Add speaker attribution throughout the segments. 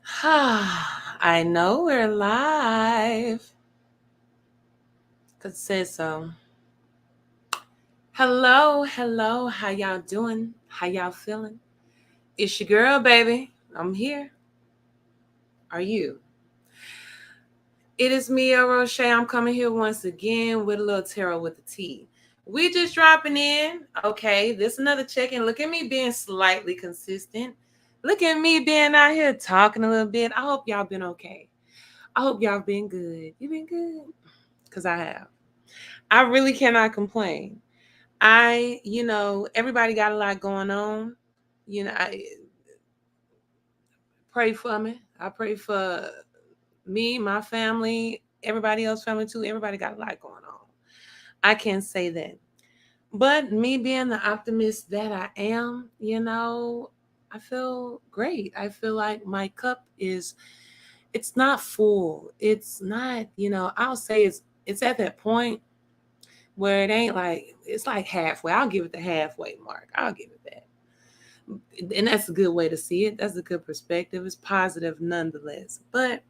Speaker 1: I know we're live. Could say so. Hello. How y'all doing? How y'all feeling? It's your girl, baby. I'm here. Are you? It is me, Roche. I'm coming here once again with a little tarot with the tea. We just dropping in. Okay, this another check-in. Look at me being slightly consistent. Look at me being out here talking a little bit. I hope y'all been okay. I hope y'all been good. You been good? Because I have. I really cannot complain. Everybody got a lot going on. I pray for me. I pray for me, my family, everybody else family too. Everybody got a lot going on. I can say that. But me being the optimist that I am, I feel great. I feel like my cup it's not full. It's not, I'll say it's at that point where it ain't like it's like halfway. I'll give it the halfway mark. I'll give it that. And that's a good way to see it. That's a good perspective. It's positive nonetheless. But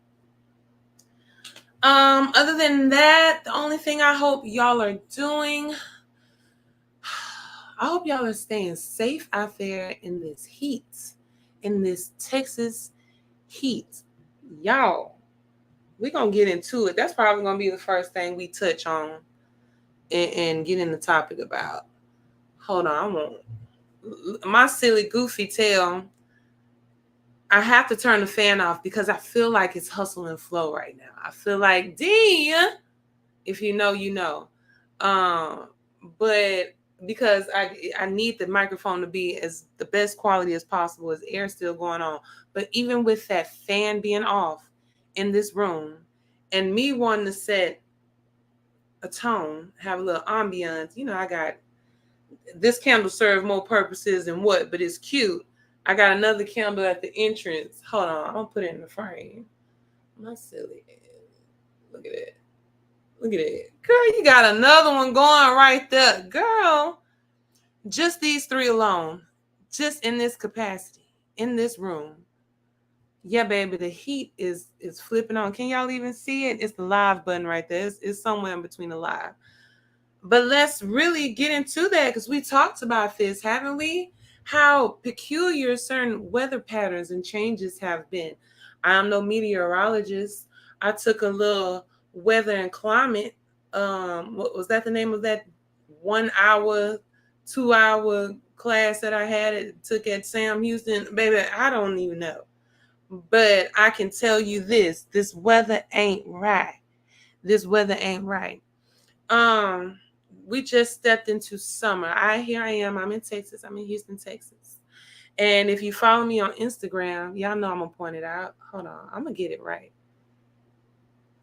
Speaker 1: other than that, the only thing I hope y'all are doing, I hope y'all are staying safe out there in this heat, in this Texas heat. Y'all, we're gonna get into it. That's probably gonna be the first thing we touch on and get in the topic about. Hold on, I won't. My silly goofy tail, I have to turn the fan off because I feel like it's hustle and flow right now. I feel like D, if you know, you know. But because I need the microphone to be as the best quality as possible, as air still going on. But even with that fan being off in this room and me wanting to set a tone, have a little ambiance, I got this candle serves more purposes than what, but it's cute. I got another candle at the entrance. Hold on, I'm gonna put it in the frame. My silly ass. Look at it. Look at it. Girl, you got another one going right there. Girl, just these three alone, just in this capacity, in this room. Yeah, baby, the heat is flipping on. Can y'all even see it? It's the live button right there. It's somewhere in between the live. But let's really get into that because we talked about this, haven't we? How peculiar certain weather patterns and changes have been. I'm no meteorologist. I took a little weather and climate. What was that the name of that 1 hour, 2 hour class that I took at Sam Houston? Baby, I don't even know. But I can tell you this weather ain't right. This weather ain't right. We just stepped into summer. Here I am. I'm in Texas. I'm in Houston, Texas. And if you follow me on Instagram, y'all know I'm gonna point it out. Hold on, I'm gonna get it right.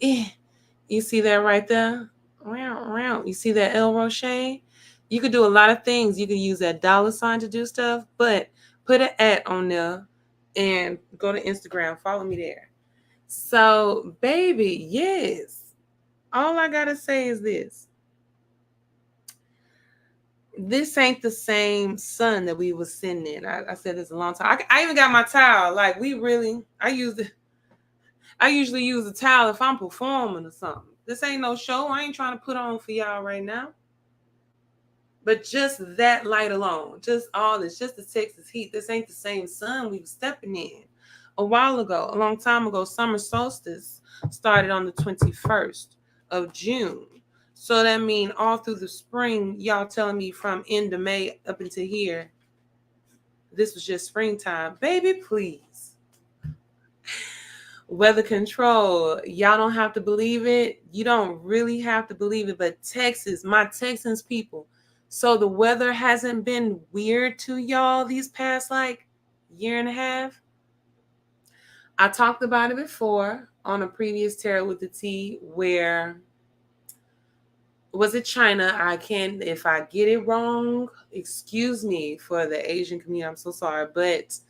Speaker 1: You see that right there? You see that El Roche? You could do a lot of things. You could use that $ to do stuff, but put an @ on there and go to Instagram. Follow me there. So, baby, yes. All I gotta say is this ain't the same sun that we was sitting in. I said this a long time. I even got my towel. Like I usually use a towel if I'm performing or something. This ain't no show. I ain't trying to put on for y'all right now. But just that light alone, just all this, just the Texas heat. This ain't the same sun we were stepping in a while ago, a long time ago. Summer solstice started on the 21st of June. So that means all through the spring, y'all telling me from end of May up until here, this was just springtime. Baby, please. Weather control. Y'all don't have to believe it. You don't really have to believe it. But Texas, my Texans people. So the weather hasn't been weird to y'all these past year and a half. I talked about it before on a previous Tarot with the Tea where was it China? If I get it wrong, excuse me for the Asian community. I'm so sorry. But it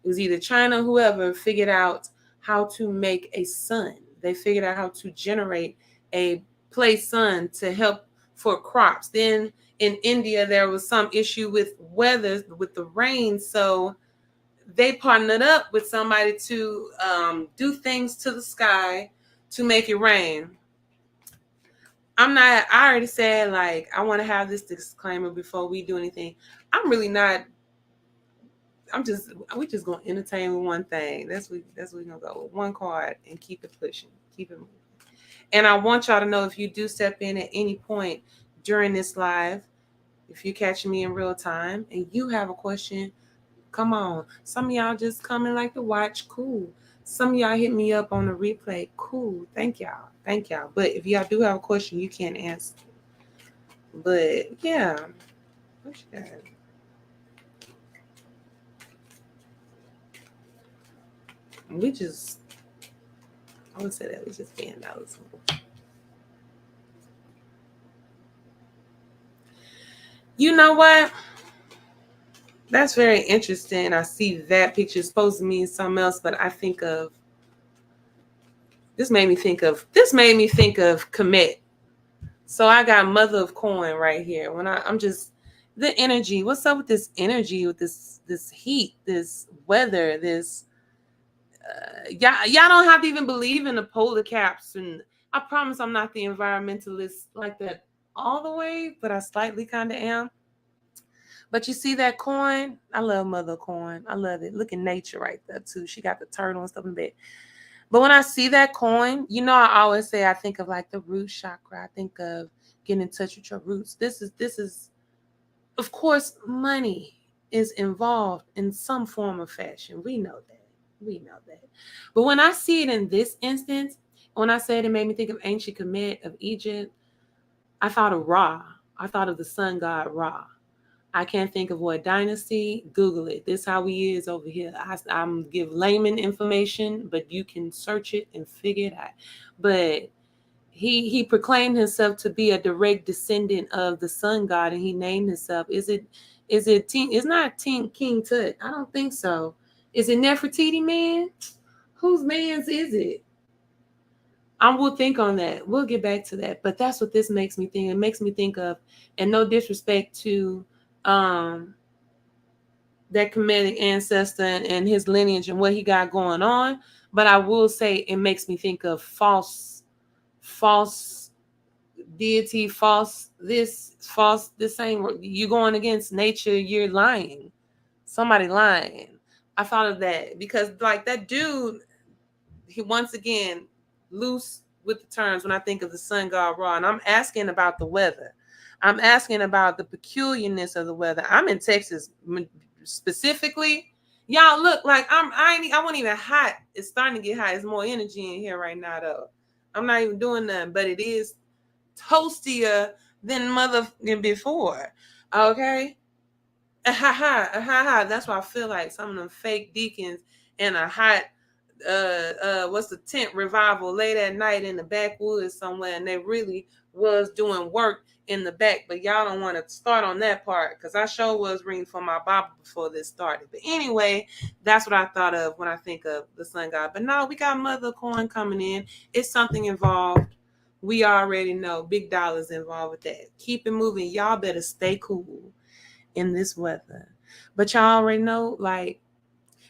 Speaker 1: was either China or whoever figured out how to make a sun. They figured out how to generate a play sun to help for crops. Then in India, there was some issue with weather, with the rain. So they partnered up with somebody to do things to the sky to make it rain. I already said, like, I want to have this disclaimer before we do anything. I'm really not, we just gonna entertain with one thing. That's what we're gonna go with, one card, and keep it pushing, keep it moving. And I want y'all to know, if you do step in at any point during this live, if you're catching me in real time and you have a question, come on. Some of y'all just coming like to watch, cool. Some of y'all hit me up on the replay, cool. Thank y'all. But if y'all do have a question, you can't answer. But yeah, what you got? I would say that we just being knowledgeable. You know what? That's very interesting. I see that picture. It's supposed to mean something else, but I think of this made me think of commit. So I got mother of coin right here. When I'm just the energy. What's up with this energy, with this heat, this weather, this y'all don't have to even believe in the polar caps, and I promise I'm not the environmentalist like that all the way, but I slightly kind of am. But you see that coin? I love mother coin. I love it. Look at nature right there too. She got the turtle and stuff in bed. But when I see that coin, I always say I think of like the root chakra. I think of getting in touch with your roots. This is, of course, money is involved in some form of fashion. We know that. But when I see it in this instance, when I said it made me think of ancient Kemet of Egypt, I thought of Ra. I thought of the sun god Ra. I can't think of what dynasty. Google it. This how we is over here. I'm give layman information, but you can search it and figure it out. But he proclaimed himself to be a direct descendant of the sun god, and he named himself. Is it it's not King Tut. I don't think so. Is it Nefertiti, man? Whose man's is it? I will think on that. We'll get back to that. But that's what this makes me think. It makes me think of, and no disrespect to that Kemetic ancestor and his lineage and what he got going on, but I will say it makes me think of false deity, false this ain't you going against nature, you're lying. Somebody lying. I thought of that because like that dude, he once again loose with the terms when I think of the sun god Ra, and I'm asking about the weather. I'm asking about the peculiarness of the weather. I'm in Texas specifically. Y'all look like I wasn't even hot. It's starting to get hot. There's more energy in here right now though. I'm not even doing nothing, but it is toastier than mother before. Okay. That's why I feel like some of them fake deacons and a hot what's the tent revival late at night in the backwoods somewhere, and they really was doing work in the back, but y'all don't want to start on that part because I sure was reading from my Bible before this started. But anyway, that's what I thought of when I think of the sun god. But no, we got mother coin coming in. It's something involved. We already know big dollars involved with that. Keep it moving. Y'all better stay cool in this weather. But y'all already know, like,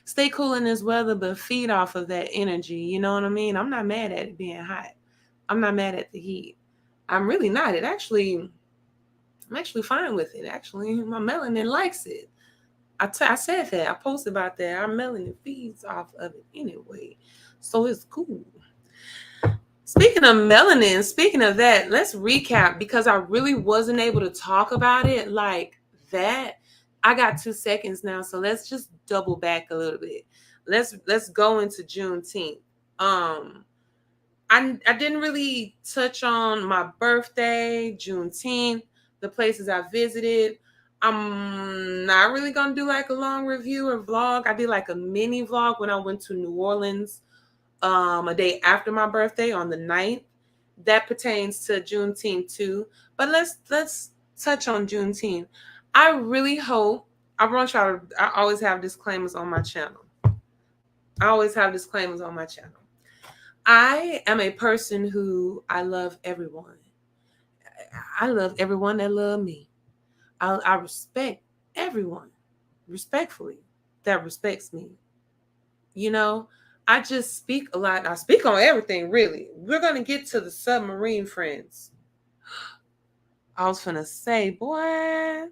Speaker 1: stay cool in this weather, but feed off of that energy. You know what I mean? I'm not mad at it being hot. I'm not mad at the heat. I'm really not. I'm actually fine with it. Actually, my melanin likes it. I said that. I posted about that. Our melanin feeds off of it anyway. So it's cool. Speaking of melanin, speaking of that, let's recap because I really wasn't able to talk about it like that. I got 2 seconds now, so let's just double back a little bit. Let's go into Juneteenth. I didn't really touch on my birthday, Juneteenth, the places I visited. I'm not really gonna do like a long review or vlog. I did like a mini vlog when I went to New Orleans a day after my birthday on the 9th. That pertains to Juneteenth too. But let's touch on Juneteenth. I really hope I always have disclaimers on my channel. I am a person who I love everyone. I love everyone that love me. I respect everyone respectfully. that respects me. You know, I just speak a lot. I speak on everything, really. We're going to get to the submarine friends. I was finna say, boy,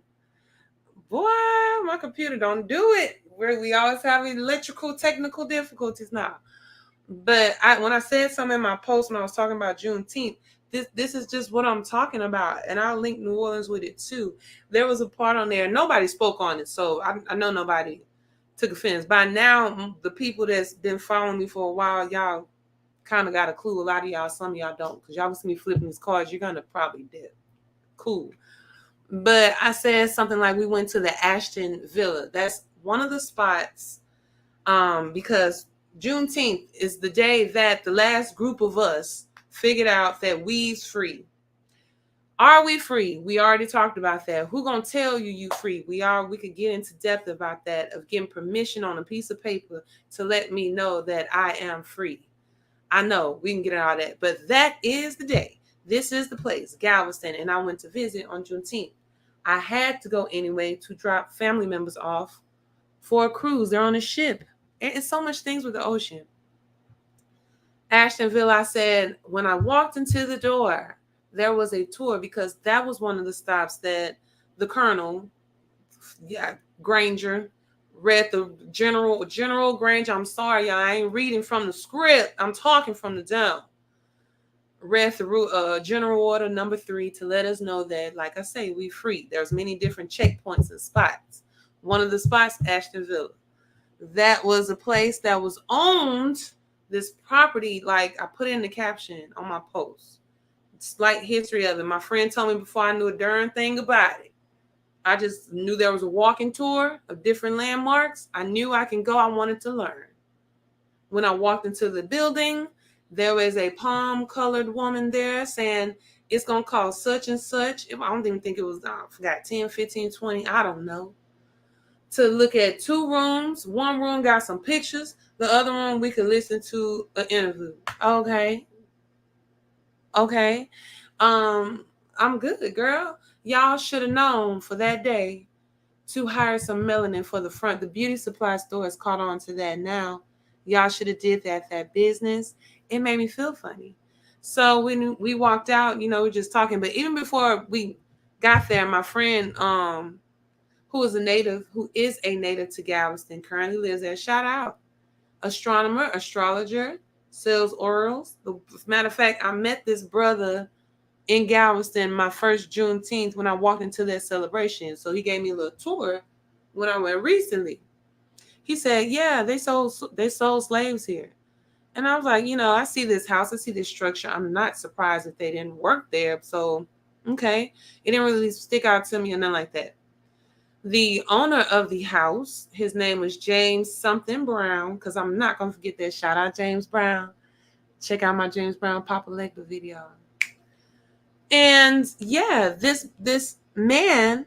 Speaker 1: my computer don't do it. We always have electrical technical difficulties now. But when I said something in my post when I was talking about Juneteenth, this is just what I'm talking about, and I'll link New Orleans with it too. There was a part on there, nobody spoke on it, so I know nobody took offense. By now, the people that's been following me for a while, y'all kind of got a clue. A lot of y'all, some of y'all don't, because y'all will see me flipping these cards. You're gonna probably dip. Cool. But I said something like we went to the Ashton Villa. That's one of the spots, because Juneteenth is the day that the last group of us figured out that we's free. Are we free? We already talked about that. Who gonna tell you free? We could get into depth about that, of getting permission on a piece of paper to let me know that I am free. I know we can get all that, but that is the day. This is the place, Galveston, and I went to visit on Juneteenth. I had to go anyway to drop family members off for a cruise. They're on a ship. It's so much things with the ocean. Ashtonville, I said, when I walked into the door, there was a tour, because that was one of the stops that the Colonel, Granger, read. The General Granger. I'm sorry, y'all. I ain't reading from the script. I'm talking from the dome. Read through General Order number 3 to let us know that, like I say, we free. There's many different checkpoints and spots. One of the spots, Ashtonville. That was a place that was owned, this property, like I put in the caption on my post. Slight history of it. My friend told me before I knew a darn thing about it. I just knew there was a walking tour of different landmarks. I knew I can go. I wanted to learn. When I walked into the building, there was a palm-colored woman there saying, it's going to cost such and such. I don't even think it was, I forgot, 10, 15, 20, I don't know. To look at 2 rooms. One room got some pictures. The other room we could listen to an interview. Okay. I'm good, girl. Y'all should have known for that day to hire some melanin for the front. The beauty supply store has caught on to that now. Y'all should have did that business. It made me feel funny. So when we walked out, we're just talking. But even before we got there, my friend, who is a native to Galveston, currently lives there. Shout out. Astronomer, astrologer, sells orals. As a matter of fact, I met this brother in Galveston my first Juneteenth when I walked into that celebration. So he gave me a little tour when I went recently. He said, yeah, they sold slaves here. And I was like, I see this house, I see this structure. I'm not surprised that they didn't work there. So, okay. It didn't really stick out to me or nothing like that. The owner of the house, his name was James something Brown, because I'm not going to forget that. Shout out James Brown. Check out my James Brown Papa Legba video. And yeah, this man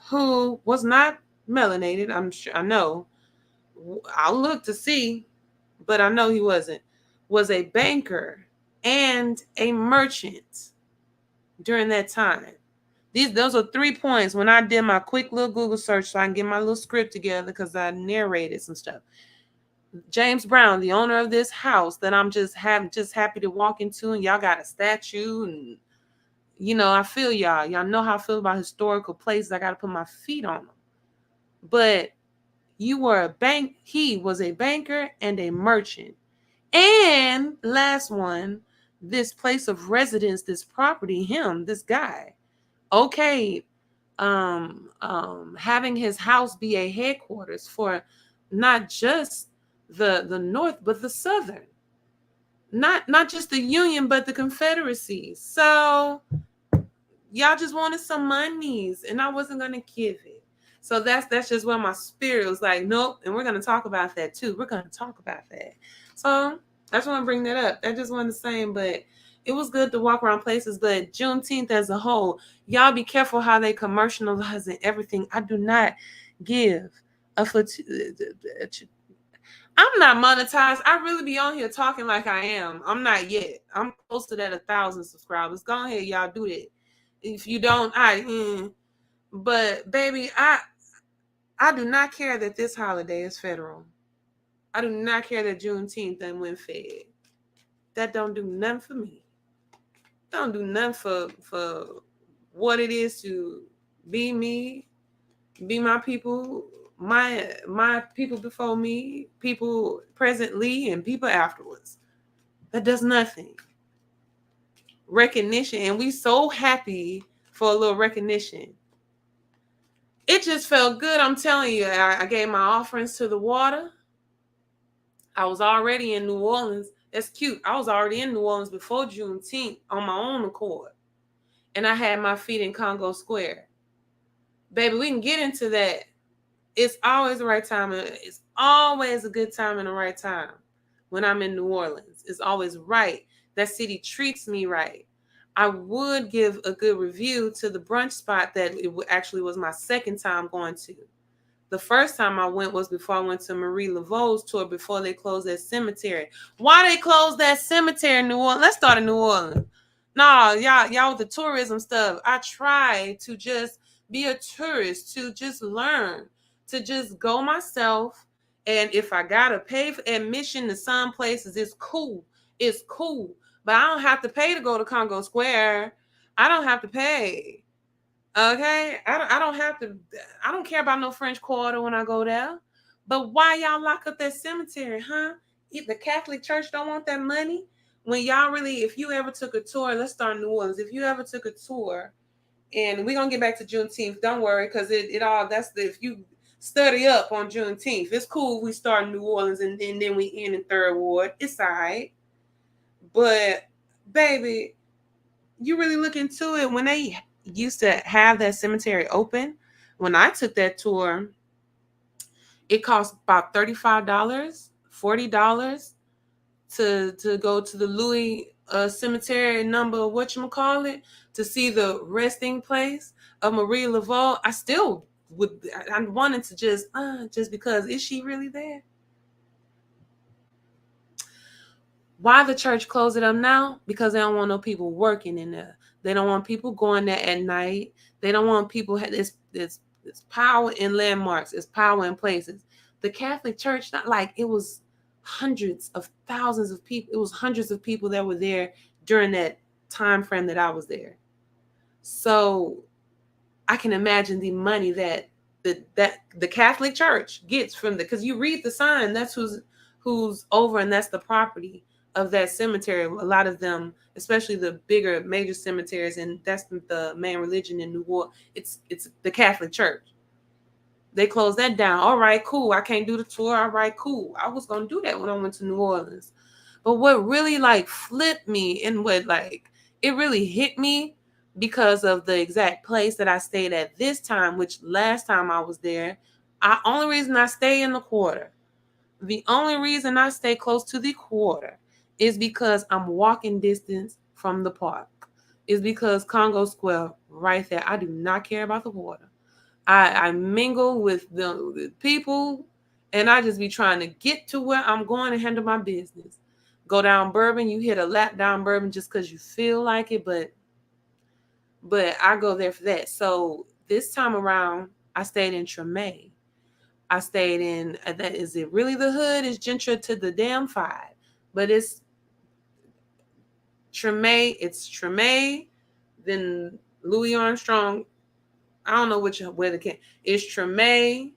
Speaker 1: who was not melanated, I'm sure, I know, I'll look to see, but I know he wasn't, was a banker and a merchant during that time. Those are 3 points when I did my quick little Google search so I can get my little script together, because I narrated some stuff. James Brown, the owner of this house that I'm just happy to walk into, and y'all got a statue, and I feel y'all. Y'all know how I feel about historical places. I got to put my feet on them. But he was a banker and a merchant. And last one, this place of residence, this property, this guy, okay, having his house be a headquarters for not just the North, but the Southern, not just the Union, but the Confederacy. So y'all just wanted some monies, and I wasn't gonna give it. So that's just where my spirit was like, nope. And we're gonna talk about that too. We're gonna talk about that. So I just want to bring that up. That just wasn't the same, but it was good to walk around places. But Juneteenth as a whole, y'all be careful how they commercialize and everything. I do not give a foot. I'm not monetized. I really be on here talking like I am. I'm not yet. I'm close to that 1,000 subscribers. Go ahead, y'all, do that. If you don't, but baby, I do not care that this holiday is federal. I do not care that Juneteenth then went fed. That don't do nothing for me. Don't do nothing for what it is to be me, be my people, my people before me, people presently, and people afterwards. That does nothing. Recognition, and we so happy for a little recognition. It just felt good. I'm telling you, I gave my offerings to the water. I was already in New Orleans. That's cute. I was already in New Orleans before Juneteenth on my own accord. And I had my feet in Congo Square. Baby, we can get into that. It's always the right time. It's always a good time and the right time when I'm in New Orleans. It's always right. That city treats me right. I would give a good review to the brunch spot that it actually was my second time going to. The first time I went was before I went to Marie Laveau's tour before they closed that cemetery. Why they closed that cemetery in New Orleans? Let's start in New Orleans. No, y'all with the tourism stuff. I try to just be a tourist, to just learn, to just go myself. And if I gotta pay for admission to some places, it's cool. It's cool. But I don't have to pay to go to Congo Square. I don't have to pay. Okay, I don't have to. I don't care about no French Quarter when I go there. But why y'all lock up that cemetery, huh? If the Catholic Church don't want that money, when y'all really, if you ever took a tour, let's start in New Orleans. If you ever took a tour, and we're gonna get back to Juneteenth, don't worry, because it all that's the if you study up on Juneteenth, it's cool. We start in New Orleans and then we end in Third Ward. It's all right, but baby, you really look into it when they used to have that cemetery open. When I took that tour, it cost about $35, $40 to go to the Louis cemetery number whatchamacallit to see the resting place of Marie Laveau. I still would I wanted to just because is she really there? Why the church closed it up now? Because they don't want no people working in there. They don't want people going there at night. They don't want people. It's power in landmarks. It's power in places. The Catholic Church, not like it was hundreds of thousands of people. It was hundreds of people that were there during that time frame that I was there. So I can imagine the money that the Catholic Church gets from because you read the sign. That's who's over, and that's the property of that cemetery. A lot of them, especially the bigger major cemeteries, and that's the main religion in New Orleans. It's the Catholic Church. They closed that down. All right, cool. I can't do the tour. All right, cool. I was gonna do that when I went to New Orleans. But what really like flipped me and what like it really hit me because of the exact place that I stayed at this time, which last time I was there, only reason I stay in the quarter. The only reason I stay close to the quarter is because I'm walking distance from the park. Is because Congo Square right there. I do not care about the water. I mingle with the people and I just be trying to get to where I'm going and handle my business. Go down Bourbon, you hit a lap down Bourbon just because you feel like it, but I go there for that. So this time around, I stayed in Treme. I stayed in that. Is it really the hood? It's Gentra to the damn five, but it's Treme. It's Treme. Then Louis Armstrong. I don't know where the can. It's Treme.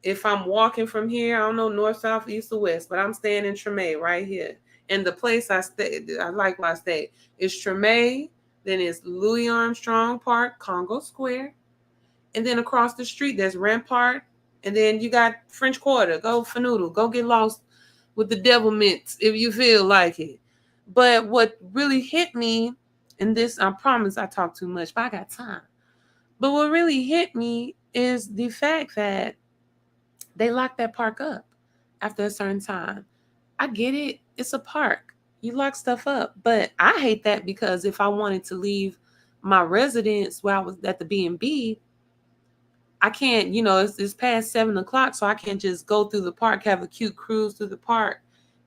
Speaker 1: If I'm walking from here, I don't know north, south, east, or west, but I'm staying in Treme right here. And the place I stayed, I like where I stayed. It's Treme. Then it's Louis Armstrong Park, Congo Square. And then across the street, there's Rampart. And then you got French Quarter. Go Fanoodle. Go get lost with the devil mints if you feel like it. But what really hit me, and this, I promise I talk too much, but I got time. But what really hit me is the fact that they locked that park up after a certain time. I get it. It's a park. You lock stuff up. But I hate that because if I wanted to leave my residence where I was at the B&B, I can't, it's past 7:00, so I can't just go through the park, have a cute cruise through the park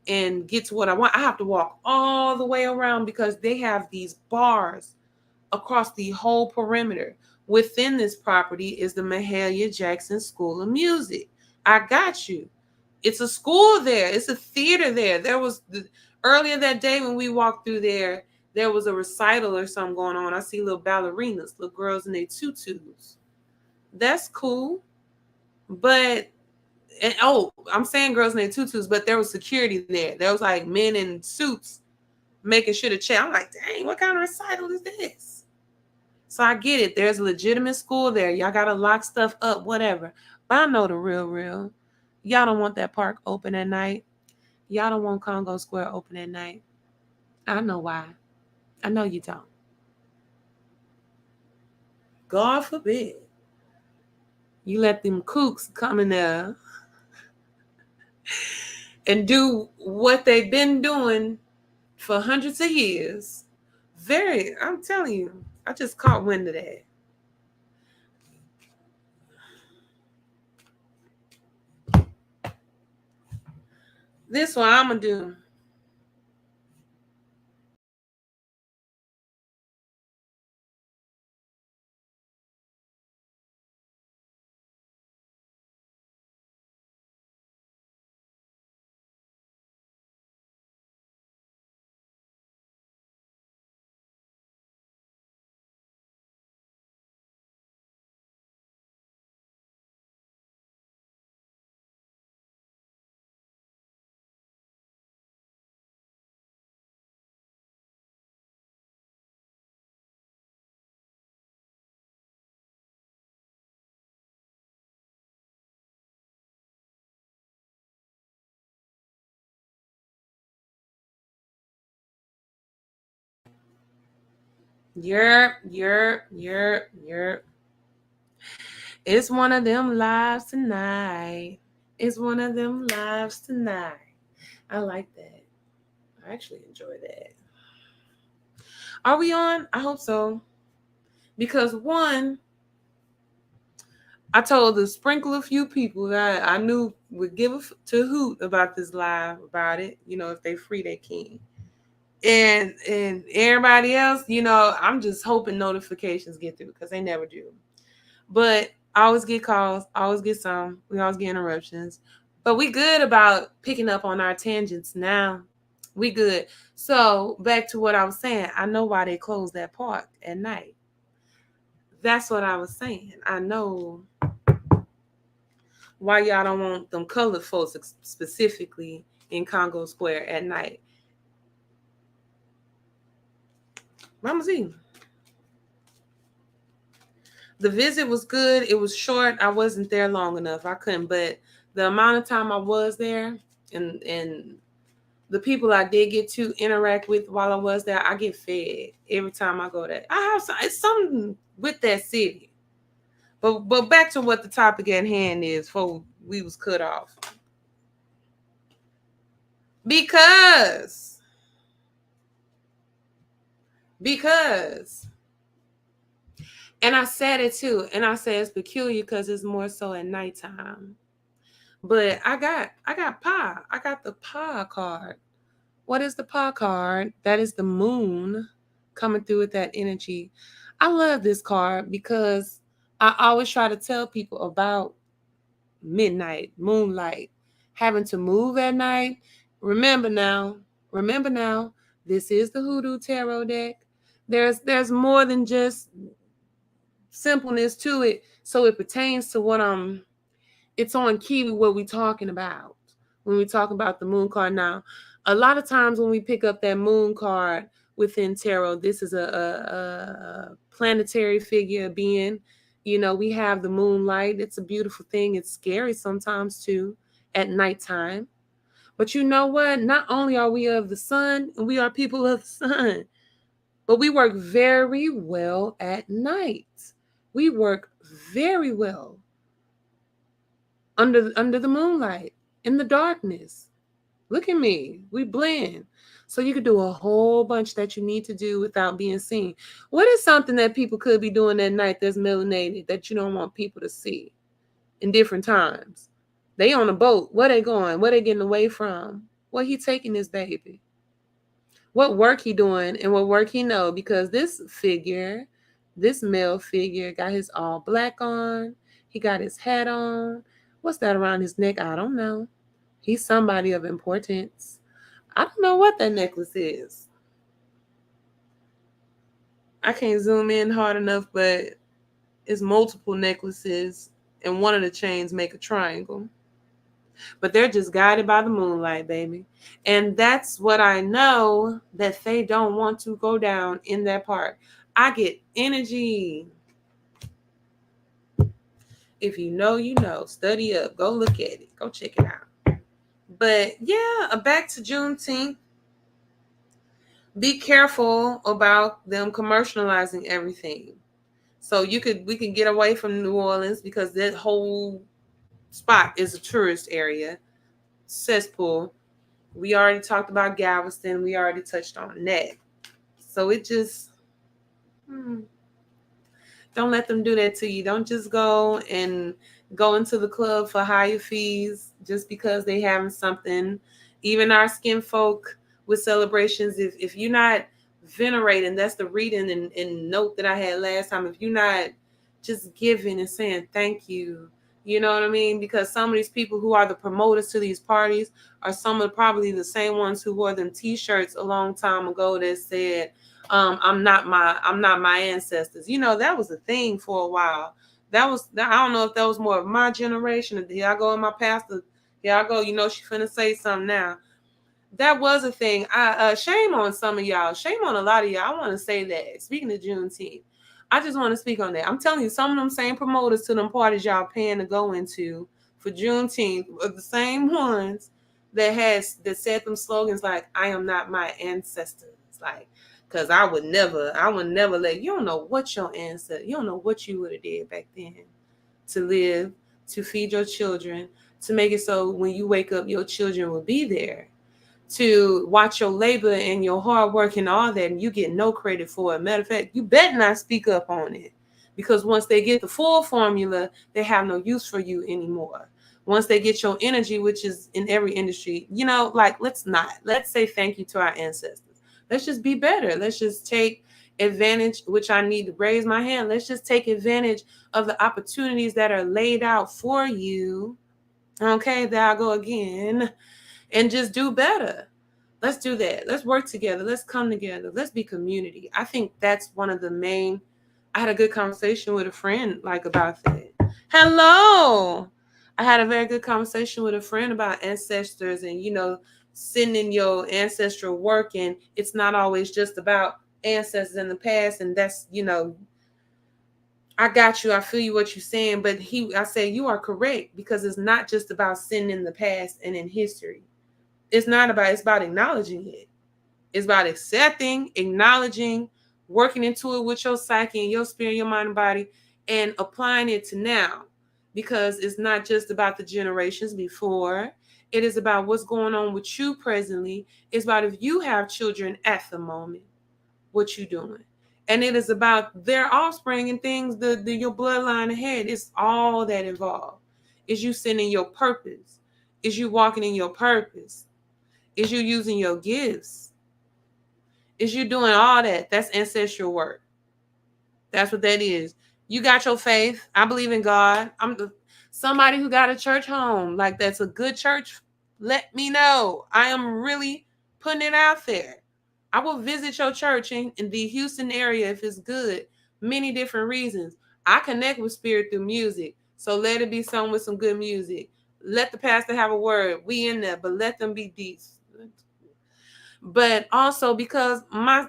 Speaker 1: and get to what I want. I have to walk all the way around because they have these bars across the whole perimeter. within this property is the Mahalia Jackson School of Music. I got you. It's a school there. It's a theater there. Earlier that day when we walked through there was a recital or something going on. I see little ballerinas, little girls in their tutus. That's cool. But I'm saying girls in their tutus, but there was security there. There was like men in suits making sure to check. I'm like, dang, what kind of recital is this? So I get it. There's a legitimate school there. Y'all gotta lock stuff up, whatever. But I know the real. Y'all don't want that park open at night. Y'all don't want Congo Square open at night. I know why. I know you don't. God forbid you let them kooks come in there and do what they've been doing for hundreds of years. I'm telling you, I just caught wind of that. This what I'm gonna do. You're. It's one of them lives tonight. It's one of them lives tonight. I like that. I actually enjoy that. Are we on? I hope so. Because one, I told a sprinkle a few people that I knew would give a hoot about this live about it. You know, if they free, they can. And everybody else, you know, I'm just hoping notifications get through because they never do. But I always get calls, I always get some. We always get interruptions. But we good about picking up on our tangents now. We good. So back to what I was saying. I know why they close that park at night. That's what I was saying. I know why y'all don't want them colored folks specifically in Congo Square at night. Mama Z. The visit was good. It was short. I wasn't there long enough. I couldn't. But the amount of time I was there and the people I did get to interact with while I was there, I get fed every time I go there. It's something with that city. But back to what the topic at hand is before we was cut off. Because and I said it too, and I said it's peculiar because it's more so at nighttime. But I got pie. I got the pie card. What is the pie card? That is the moon coming through with that energy. I love this card because I always try to tell people about midnight, moonlight, having to move at night. Remember now, this is the Hoodoo Tarot deck. There's more than just simpleness to it. So it pertains to it's on key with what we're talking about when we talk about the moon card. Now, a lot of times when we pick up that moon card within tarot, this is a planetary figure being. You know, we have the moonlight. It's a beautiful thing. It's scary sometimes too at nighttime. But you know what? Not only are we of the sun, and we are people of the sun, but we work very well at night. We work very well under the moonlight, in the darkness. Look at me. We blend. So you could do a whole bunch that you need to do without being seen. What is something that people could be doing at night that's melanated that you don't want people to see in different times? They on a boat. Where they going? Where they getting away from? Where he taking this baby? What work he doing and what work he know? Because this figure This male figure got his all black on. He got his hat on. What's that around his neck? I don't know. He's somebody of importance. I don't know what that necklace is. I can't zoom in hard enough, but it's multiple necklaces, and one of the chains make a triangle. But they're just guided by the moonlight, baby. And that's what I know, that they don't want to go down in that park. I get energy. If you know, you know. Study up. Go look at it. Go check it out. But yeah, back to Juneteenth. Be careful about them commercializing everything. So we can get away from New Orleans, because that whole spot is a tourist area, cesspool. We already talked about Galveston. We already touched on that. So it just don't let them do that to you. Don't just go into the club for higher fees just because they having something. Even our skin folk with celebrations, if you're not venerating, that's the reading and note that I had last time. If you're not just giving and saying thank you, you know what I mean? Because some of these people who are the promoters to these parties are some of probably the same ones who wore them T-shirts a long time ago that said, I'm not my ancestors. You know, that was a thing for a while. I don't know if that was more of my generation. Here I go in my pastor. Here I go. You know, she finna say something now. That was a thing. Shame on some of y'all. Shame on a lot of y'all. I want to say that. Speaking of Juneteenth, I just want to speak on that. I'm telling you, some of them same promoters to them parties y'all paying to go into for Juneteenth are the same ones that said them slogans like, I am not my ancestors. Like, because I would never let you don't know what your ancestors, you don't know what you would have did back then to live, to feed your children, to make it so when you wake up, your children will be there, to watch your labor and your hard work and all that, and you get no credit for it. Matter of fact, you better not speak up on it, because once they get the full formula, they have no use for you anymore. Once they get your energy, which is in every industry, you know, like, let's say thank you to our ancestors. Let's just be better. Let's just take advantage, which I need to raise my hand. Let's just take advantage of the opportunities that are laid out for you. Okay, there I go again. And just do better. Let's do that. Let's work together. Let's come together. Let's be community. I think that's one of the main. I had a good conversation with a friend about that. Hello. I had a very good conversation with a friend about ancestors and, sitting in your ancestral work. And it's not always just about ancestors in the past. And that's, I got you. I feel you what you're saying. But I say you are correct, because it's not just about sitting in the past and in history. It's about acknowledging it. It's about accepting, acknowledging, working into it with your psyche and your spirit, your mind and body, and applying it to now. Because it's not just about the generations before. It is about what's going on with you presently. It's about if you have children at the moment, what you doing. And it is about their offspring and things, your bloodline ahead. It's all that involved. Is you sending your purpose? Is you walking in your purpose? Is you using your gifts? Is you doing all that? That's ancestral work. That's what that is. You got your faith. I believe in God. Somebody who got a church home. Like, that's a good church. Let me know. I am really putting it out there. I will visit your church in the Houston area if it's good. Many different reasons. I connect with spirit through music. So let it be someone with some good music. Let the pastor have a word. We in there, but let them be decent. But also because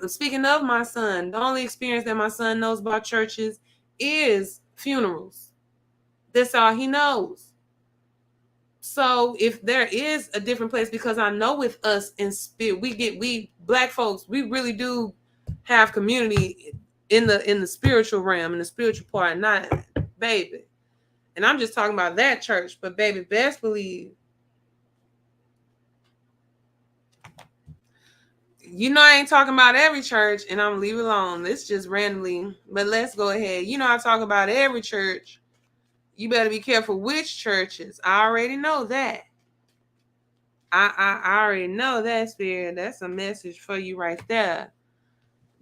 Speaker 1: speaking of my son, the only experience that my son knows about churches is funerals. That's all he knows. So if there is a different place, because I know with us in spirit, we Black folks, we really do have community in the spiritual realm, in the spiritual part, not baby. And I'm just talking about that church, but baby, best believe. I ain't talking about every church, and I'm leave it alone. It's just randomly, but let's go ahead. I talk about every church. You better be careful which churches. I already know that. I already know that, Spirit. That's a message for you right there.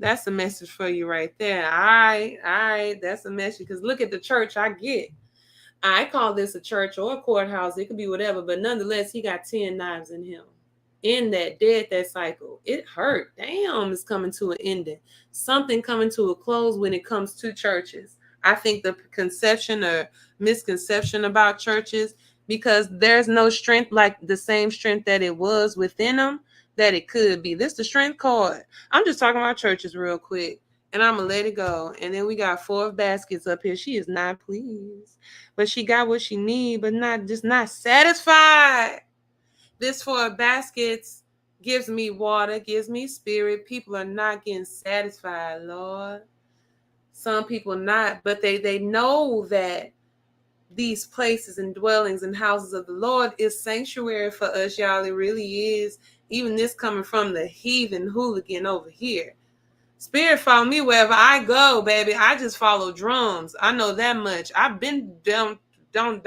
Speaker 1: That's a message for you right there. All right. That's a message. Because look at the church I get. I call this a church or a courthouse. It could be whatever. But nonetheless, he got 10 knives in him. In that, dead that cycle. It hurt. Damn, it's coming to an ending. Something coming to a close when it comes to churches. I think the conception or misconception about churches, because there's no strength like the same strength that it was within them, that it could be. This the strength card. I'm just talking about churches real quick, and I'm gonna let it go. And then we got 4 baskets up here. She is not pleased, but she got what she need, but not satisfied. This 4 baskets gives me water, gives me spirit. People are not getting satisfied, Lord. Some people not, but they know that these places and dwellings and houses of the Lord is sanctuary for us, y'all. It really is. Even this coming from the heathen hooligan over here. Spirit follow me wherever I go, baby. I just follow drums. I know that much. I've been down. Don't.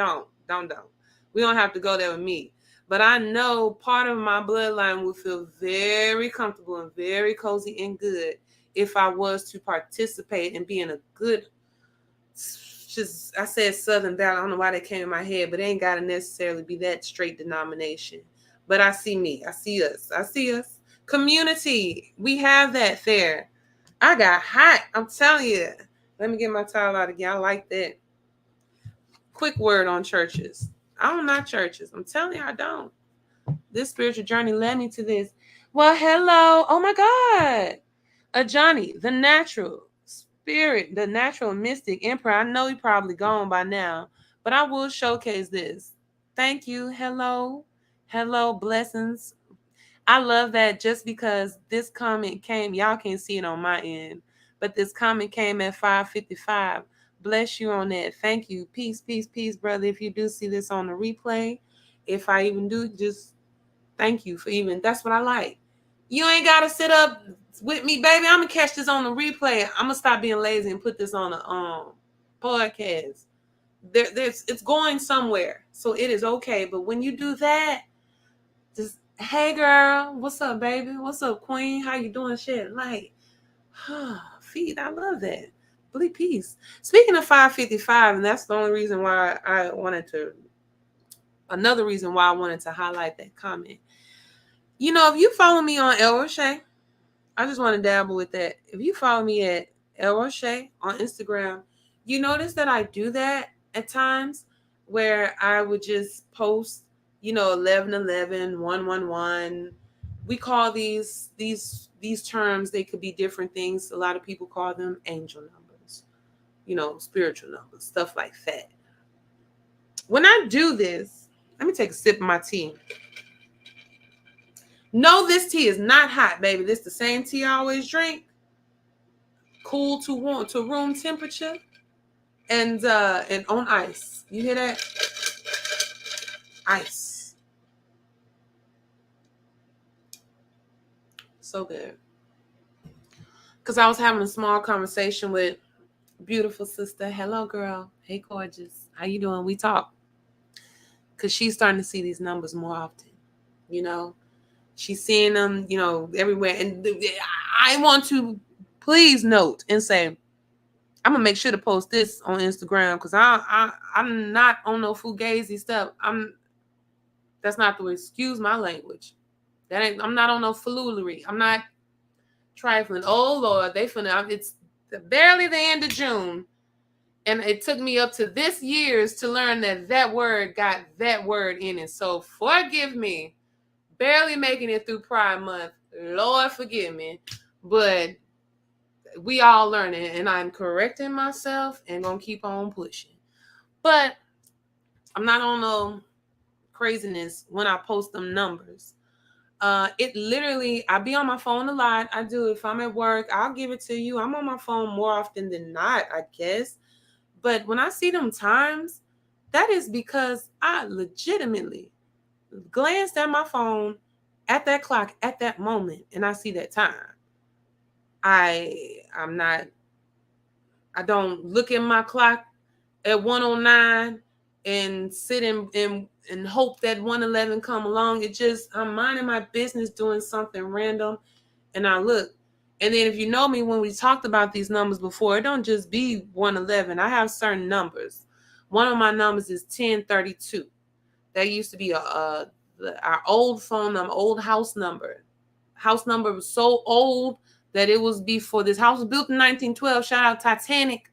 Speaker 1: We don't have to go there with me. But I know part of my bloodline would feel very comfortable and very cozy and good if I was to participate and be in a good, I said Southern Baptist. I don't know why that came in my head, but it ain't got to necessarily be that straight denomination. But I see me. I see us. Community. We have that there. I got hot. I'm telling you. Let me get my towel out again. I like that. Quick word on churches. I don't know churches. I'm telling you, I don't. This spiritual journey led me to this. Well, hello. Oh my God. Johnny, the natural spirit, the natural mystic emperor. I know he probably gone by now, but I will showcase this. Thank you. Hello. Blessings. I love that just because this comment came, y'all can't see it on my end, but this comment came at 5:55. Bless you on that. Thank you. Peace, brother. If you do see this on the replay, if I even do, just thank you for even, that's what I like. You ain't got to sit up with me, baby. I'm going to catch this on the replay. I'm going to stop being lazy and put this on a podcast. It's going somewhere, so it is okay. But when you do that, just, hey girl, what's up, baby? What's up, queen? How you doing? Shit, like, feed. I love that. Really, peace. Speaking of 5:55, and that's the only reason why I wanted to. Another reason why I wanted to highlight that comment. You know, if you follow me on El Roche, I just want to dabble with that. If you follow me at El Roche on Instagram, you notice that I do that at times where I would just post, 1111, 111. We call these terms, they could be different things. A lot of people call them angel numbers, spiritual numbers, stuff like that. When I do this, let me take a sip of my tea. No, this tea is not hot, baby. This the same tea I always drink. Cool to warm to room temperature, and on ice. You hear that? Ice. So good. Because I was having a small conversation with beautiful sister. Hello, girl. Hey, gorgeous. How you doing? We talk. Because she's starting to see these numbers more often. She's seeing them, everywhere. And I want to please note and say, I'm gonna make sure to post this on Instagram because I'm not on no fugazi stuff. That's not the way. Excuse my language. I'm not on no foolery. I'm not trifling. Oh Lord, it's barely the end of June, and it took me up to this year's to learn that word got that word in it. So forgive me. Barely making it through Pride Month. Lord forgive me. But we all learning, and I'm correcting myself and gonna keep on pushing. But I'm not on no craziness when I post them numbers. It literally, I be on my phone a lot. I do. If I'm at work, I'll give it to you. I'm on my phone more often than not, I guess. But when I see them times, that is because I legitimately glanced at my phone at that clock at that moment, and I see that time. I don't look at my clock at 1:09 and sit and hope that 1:11 come along. I'm minding my business doing something random, and I look. And then if you know me, when we talked about these numbers before, it don't just be 111. I have certain numbers. One of my numbers is 1032. That used to be our old phone number, old house number. House number was so old that it was before this house was built in 1912. Shout out Titanic.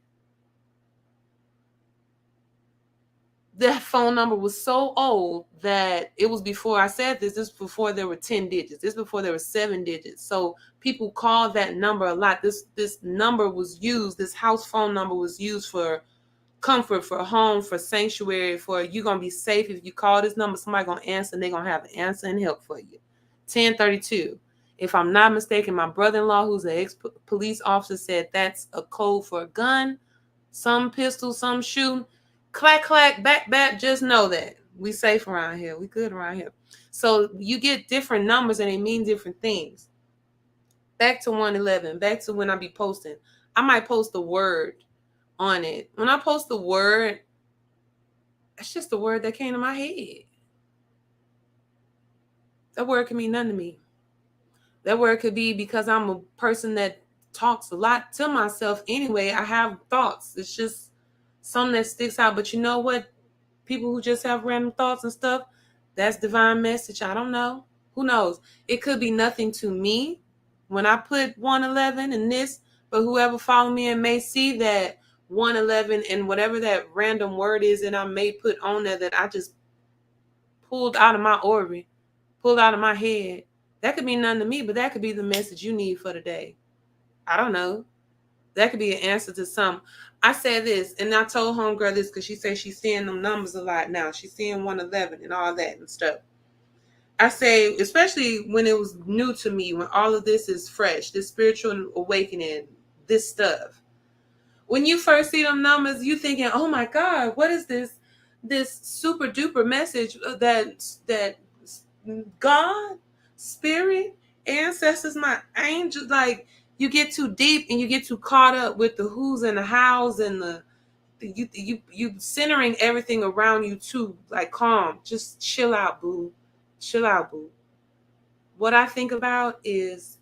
Speaker 1: That phone number was so old that it was before I said this. This was before there were 10 digits. This was before there were 7 digits. So people called that number a lot. This number was used. This house phone number was used for comfort, for home, for sanctuary, for you're gonna be safe. If you call this number, somebody gonna answer and they're gonna have the answer and help for you. 1032. If I'm not mistaken, my brother-in-law, who's an ex-police officer, said that's a code for a gun, some pistol, some shooting. Clack, clack, back, back. Just know that we safe around here. We good around here. So you get different numbers and they mean different things. Back to 111. Back to when I be posting. I might post a word on it. When I post the word, it's just the word that came to my head. That word can mean nothing to me. That word could be because I'm a person that talks a lot to myself anyway. I have thoughts. It's just something that sticks out. But you know what? People who just have random thoughts and stuff, that's divine message. I don't know. Who knows? It could be nothing to me when I put 111 in this, but whoever follow me and may see that 111 and whatever that random word is that I may put on there that I just pulled out of my orbit, pulled out of my head. That could be nothing to me, but that could be the message you need for the day. I don't know. That could be an answer to some. I said this, and I told homegirl this because she said she's seeing them numbers a lot now. She's seeing 111 and all that and stuff. I say, especially when it was new to me, when all of this is fresh, this spiritual awakening, this stuff. When you first see them numbers, you thinking, "Oh my God, what is this? This super duper message that God, spirit, ancestors, my angels, like." You get too deep and you get too caught up with the who's and the how's and you centering everything around you too. Like, calm, just chill out, boo. Chill out, boo. What I think about is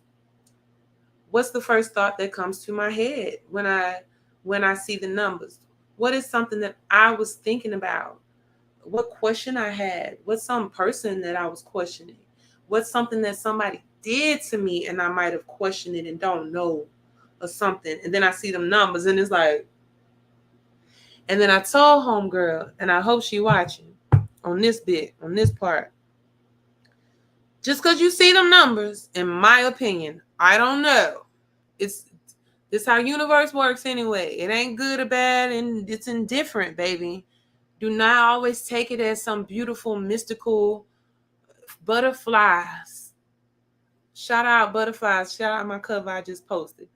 Speaker 1: what's the first thought that comes to my head when I see the numbers. What is something that I was thinking about? What question I had? What's some person that I was questioning? What's something that somebody did to me and I might have questioned it and don't know or something. And then I see them numbers and it's like, and then I told homegirl, and I hope she watching on this bit, on this part. Just because you see them numbers, in my opinion, I don't know. It's this how universe works anyway. It ain't good or bad and it's indifferent, baby. Do not always take it as some beautiful, mystical butterflies. Shout out butterflies. Shout out my cover I just posted.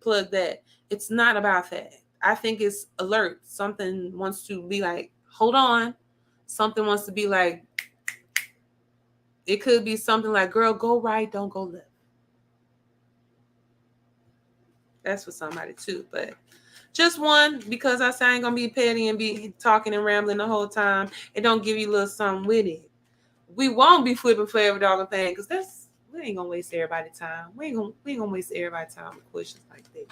Speaker 1: Plug that. It's not about that. I think it's alert. Something wants to be like, hold on. Something wants to be like, it could be something like, girl, go right, don't go left. That's for somebody too. But just one, because I say I ain't going to be petty and be talking and rambling the whole time. It don't give you a little something with it. We won't be flipping for every dog and thing because we ain't gonna waste everybody's time. We ain't gonna waste everybody's time with questions like that.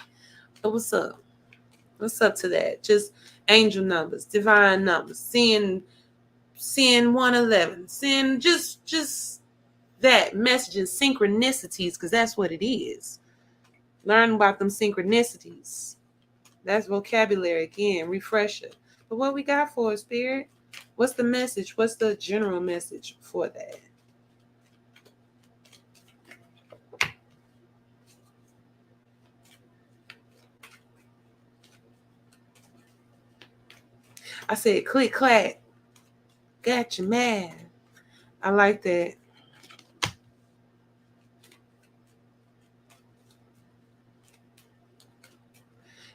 Speaker 1: But what's up? What's up to that? Just angel numbers, divine numbers, seeing 111, seeing just that messaging synchronicities, because that's what it is. Learn about them synchronicities. That's vocabulary again, refresher. But what we got for us, Spirit? What's the message? What's the general message for that? I said, click, clack. Gotcha, man. I like that.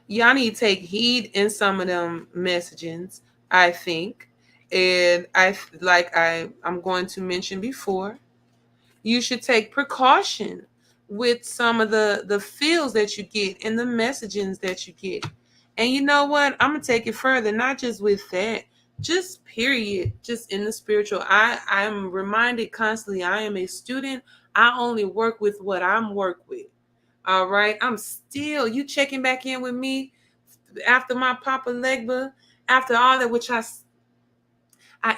Speaker 1: Y'all need to take heed in some of them messagings, I think. And I'm going to mention before, you should take precaution with some of the feels that you get and the messagings that you get. And you know what? I'm gonna take it further, not just with that, just period, just in the spiritual. I'm reminded constantly I am a student. I only work with what I'm worked with. All right. You checking back in with me after my Papa Legba, after all that, which I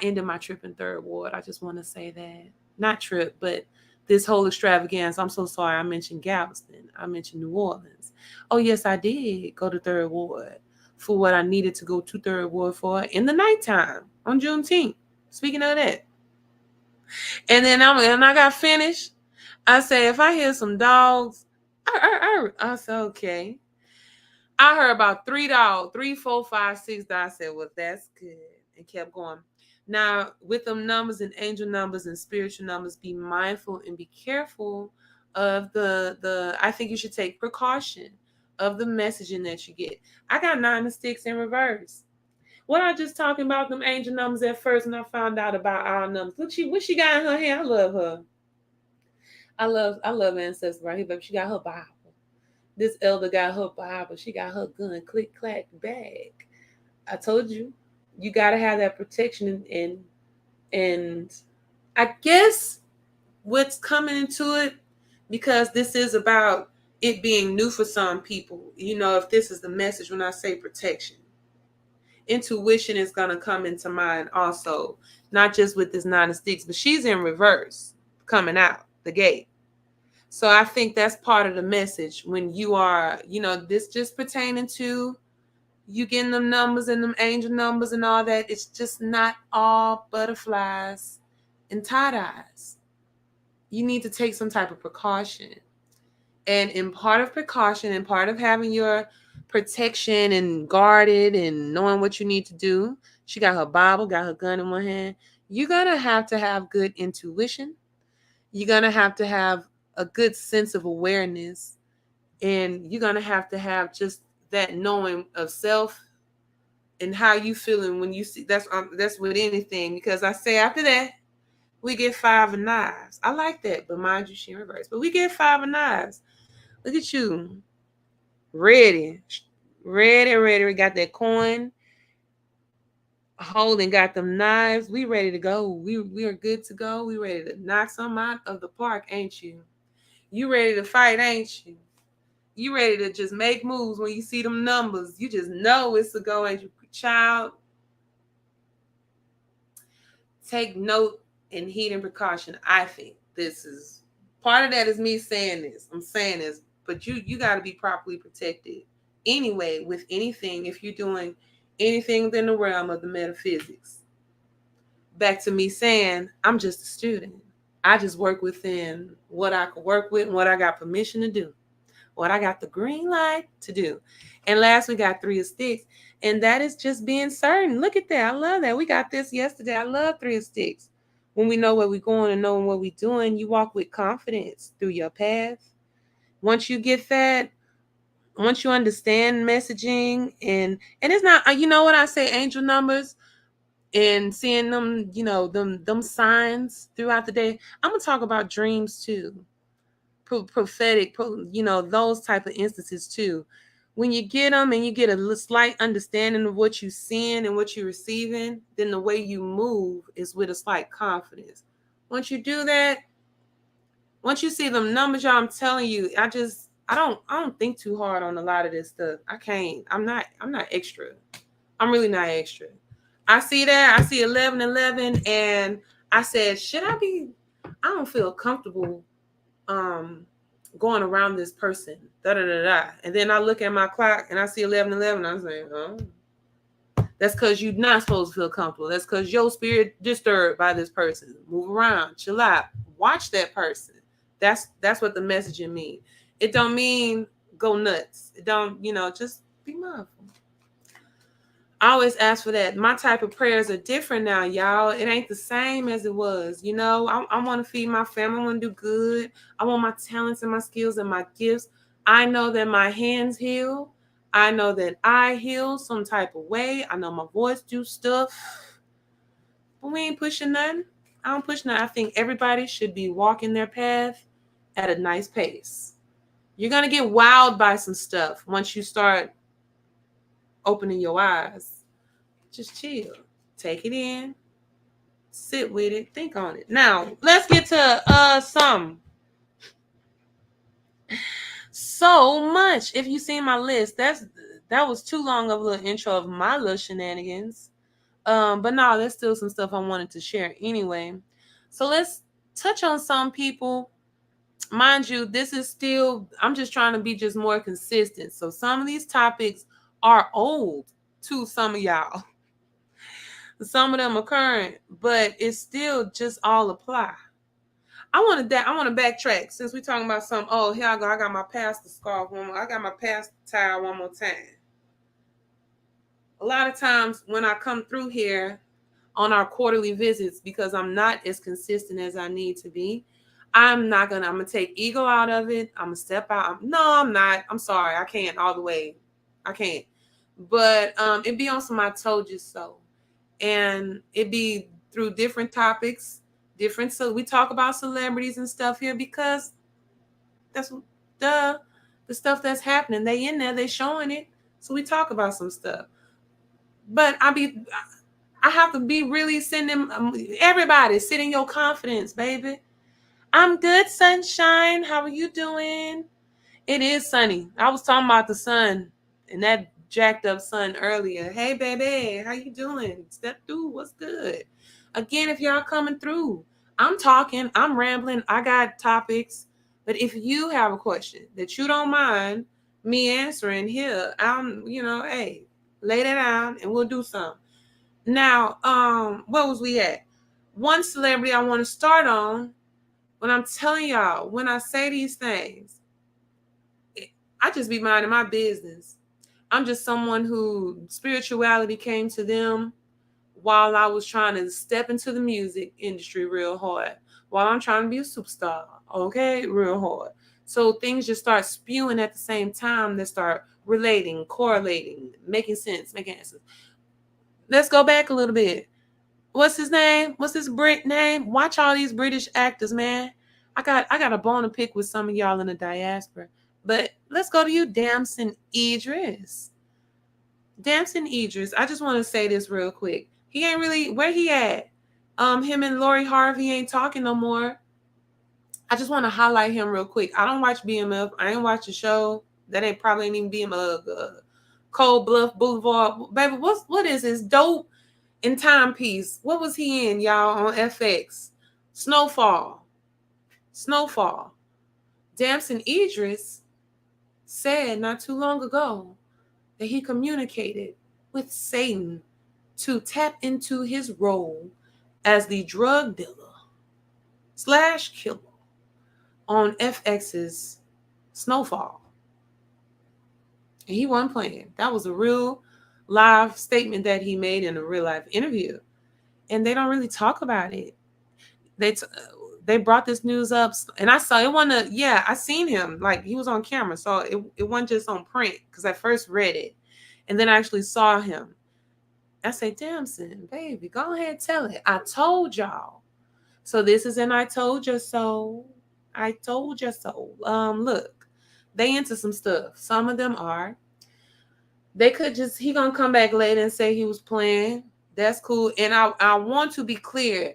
Speaker 1: ended my trip in Third Ward. I just want to say that. Not trip, but this whole extravaganza. I'm so sorry I mentioned Galveston. I mentioned New Orleans. Oh, yes, I did go to Third Ward for what I needed to go to Third Ward for in the nighttime on Juneteenth. Speaking of that. And then I got finished. I said, if I hear some dogs, I said, okay. I heard about 3 dogs, 3, 4, 5, 6 dogs. I said, well, that's good. And kept going. Now, with them numbers and angel numbers and spiritual numbers, be mindful and be careful of I think you should take precaution of the messaging that you get. I got 9 of sticks in reverse. What I just talking about them angel numbers at first, and I found out about our numbers. Look, what she got in her hand. I love her. I love ancestors right here, baby. She got her Bible. This elder got her Bible. She got her gun, click, clack, bag. I told you, you got to have that protection. And I guess what's coming into it, because this is about it being new for some people. If this is the message when I say protection. Intuition is going to come into mind also, not just with this 9 of sticks, but she's in reverse coming out the gate. So I think that's part of the message when you are, this just pertaining to you getting them numbers and them angel numbers and all that. It's just not all butterflies and tie-dyes. You need to take some type of precaution. And in part of precaution and part of having your protection and guarded and knowing what you need to do, she got her Bible, got her gun in one hand. You're going to have good intuition. You're going to have a good sense of awareness, and you're going to have just that knowing of self and how you feeling when you see. That's with anything, because I say after that we get 5 of knives. I like that, but mind you, she in reverse. But we get 5 of knives. Look at you, ready. We got that coin, holding, got them knives. We ready to go. We are good to go. We ready to knock some out of the park, ain't you? You ready to fight, ain't you? You ready to just make moves when you see them numbers. You just know it's a go, ain't you? Child, take note and heed and precaution. I think this is part of that is me saying this. I'm saying this, but you got to be properly protected anyway with anything if you're doing anything within the realm of the metaphysics. Back to me saying, I'm just a student. I just work within what I can work with and what I got permission to do, what I got the green light to do. And last, we got 3 of sticks. And that is just being certain. Look at that. I love that. We got this yesterday. I love 3 of sticks. When we know where we're going and knowing what we're doing, you walk with confidence through your path. Once you get that, once you understand messaging, and it's not, you know what I say, angel numbers, and seeing them, them signs throughout the day. I'm going to talk about dreams too. Prophetic, those type of instances too. When you get them and you get a slight understanding of what you're seeing and what you're receiving, then the way you move is with a slight confidence. Once you do that, once you see them numbers, y'all, I'm telling you, I don't think too hard on a lot of this stuff. I can't. I'm not extra. I'm really not extra. I see that. I see 1111, and I said, I don't feel comfortable going around this person. And then I look at my clock and I see 1111. I'm saying, oh, that's because you're not supposed to feel comfortable. That's because your spirit disturbed by this person. Move around, chill out, watch that person. That's what the messaging means. It don't mean go nuts. It don't, just be mindful. I always ask for that. My type of prayers are different now, y'all. It ain't the same as it was. I want to feed my family. I want to do good. I want my talents and my skills and my gifts. I know that my hands heal. I know that I heal some type of way. I know my voice do stuff. But we ain't pushing nothing. I don't push nothing. I think everybody should be walking their path at a nice pace. You're going to get wowed by some stuff once you start opening your eyes. Just chill. Take it in. Sit with it. Think on it. Now, let's get to some so much. If you see my list, that was too long of a little intro of my little shenanigans. But no, there's still some stuff I wanted to share anyway. So let's touch on some people. Mind you, this is still, I'm just trying to be just more consistent. So some of these topics are old to some of y'all. Some of them are current, but it's still just all apply. I want to backtrack since we're talking about some. Oh, here I go. I got my pastor scarf one more. I got my pastor towel one more time. A lot of times when I come through here on our quarterly visits, because I'm not as consistent as I need to be, I'm gonna take ego out of it. I'm gonna step out. No, I'm not. I'm sorry. I can't all the way. I can't. But it be on some I told you so. And it be through different topics, different. So we talk about celebrities and stuff here because that's the stuff that's happening. They in there, they showing it. So we talk about some stuff. But I have to be really sending everybody sit in your confidence, baby. I'm good, sunshine. How are you doing? It is sunny. I was talking about the sun and that jacked up sun earlier. Hey, baby, how you doing? Step through. What's good? Again, if y'all coming through, I'm talking, I'm rambling. I got topics. But if you have a question that you don't mind me answering here, hey, lay that down and we'll do something. Now, what was we at? One celebrity I want to start on. When I'm telling y'all, when I say these things, I just be minding my business. I'm just someone who spirituality came to them while I was trying to step into the music industry real hard, while I'm trying to be a superstar, okay, real hard. So things just start spewing at the same time that start relating, correlating, making sense, making answers. Let's go back a little bit. What's his name? What's his Brit name? Watch all these British actors, man. I got a bone to pick with some of y'all in the diaspora. But let's go to you, Damson Idris. Damson Idris. I just want to say this real quick. He ain't really where he at. Him and Lori Harvey ain't talking no more. I just want to highlight him real quick. I don't watch BMF. I ain't watch the show. That ain't probably ain't even BMF. Cold Bluff Boulevard. Baby, what is this? Dope in Timepiece. What was he in, y'all, on FX? Snowfall. Damson Idris said not too long ago that he communicated with Satan to tap into his role as the drug dealer / killer on FX's Snowfall. And he wasn't playing. That was a real live statement that he made in a real life interview. And they don't really talk about it. They brought this news up, and I saw it. I seen him, like he was on camera, so it wasn't just on print because I first read it, and then I actually saw him. I say, Damson, baby, go ahead, tell it. I told y'all. So this is an I told you so. I told you so. Look, they into some stuff. Some of them are. They could he gonna come back later and say he was playing. That's cool. And I want to be clear.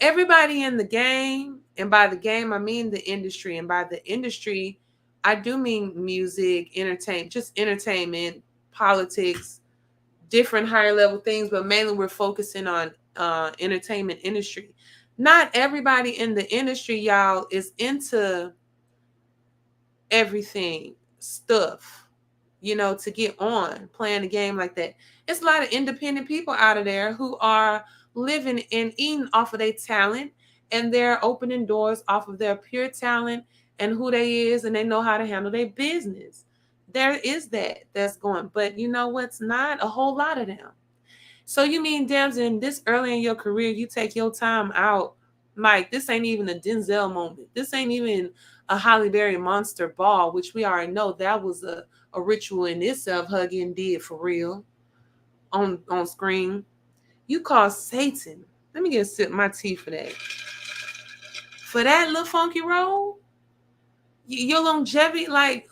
Speaker 1: Everybody in the game, and by the game I mean the industry, and by the industry I do mean music, entertainment, politics, different higher level things, but mainly we're focusing on entertainment industry. Not everybody in the industry, y'all, is into everything stuff, to get on playing a game like that. It's a lot of independent people out of there who are living and eating off of their talent, and they're opening doors off of their pure talent and who they is, and they know how to handle their business. There is that's going, but you know what's not? A whole lot of them. So you mean, Damson, this early in your career, you take your time out. Mike, this ain't even a Denzel moment. This ain't even a Holly Berry monster ball, which we already know that was a ritual in itself. Hugging did for real on screen. You call Satan. Let me get a sip of my tea for that. For that little funky role, your longevity, like,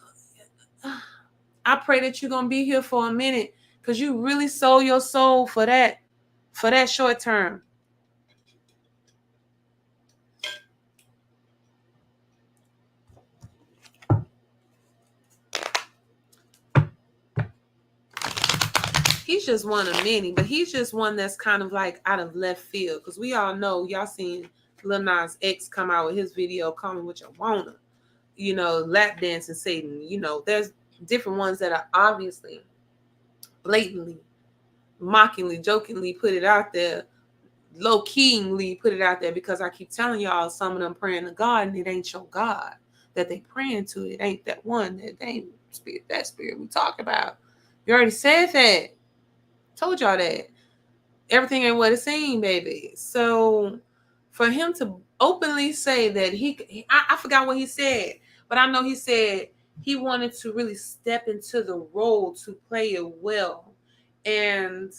Speaker 1: I pray that you're gonna be here for a minute, because you really sold your soul for that short term. he's just one of many, but he's just one that's kind of like out of left field. Because we all know, y'all seen Lil Nas X come out with his video, Call Me What You Wanna, you know, lap dancing Satan. You know, there's different ones that are obviously, blatantly, mockingly, jokingly put it out there, low-keyingly put it out there, because I keep telling y'all, some of them praying to God, and it ain't your God that they praying to. It ain't that one. That ain't spirit. That spirit we talk about. You already said that. Told y'all that. Everything ain't what it seems, baby. So for him to openly say that I forgot what he said, but I know he said he wanted to really step into the role to play it well. And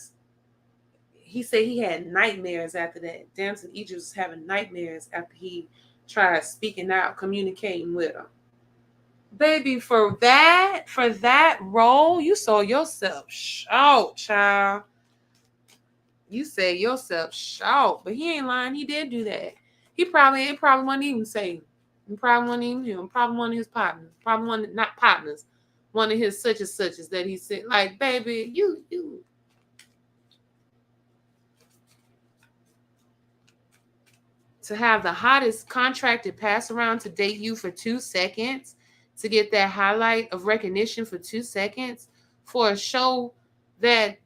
Speaker 1: he said he had nightmares after that. Damson Idris was having nightmares after he tried speaking out, communicating with him. Baby, for that role, you sold yourself short, child. You said yourself short, but he ain't lying. He did do that. It probably wasn't even Satan. It probably wasn't even him. Probably one of his partners. Probably one, not partners, one of his such and suches that he said, like, baby, you. To have the hottest contracted pass around to date you for 2 seconds, to get that highlight of recognition for 2 seconds for a show that,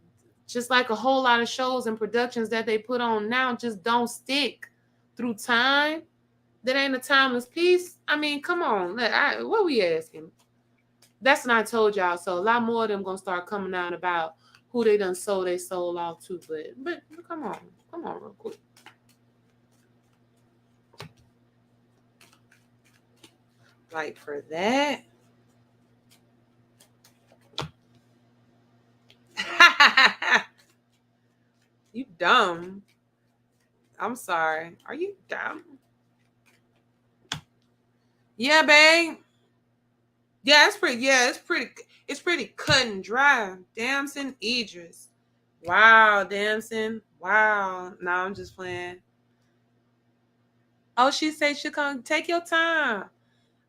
Speaker 1: just like a whole lot of shows and productions that they put on now, just don't stick through time. That ain't a timeless piece. I mean, come on. What we asking? That's what I told y'all. So a lot more of them gonna start coming out about who they done sold their soul off to. But come on real quick. Like, for that. You dumb. I'm sorry. Are you dumb? Yeah, babe. Yeah, it's pretty cut and dry. Damson Idris. Wow, Damson. Wow. No, I'm just playing. Oh, she said she'll come. Take your time.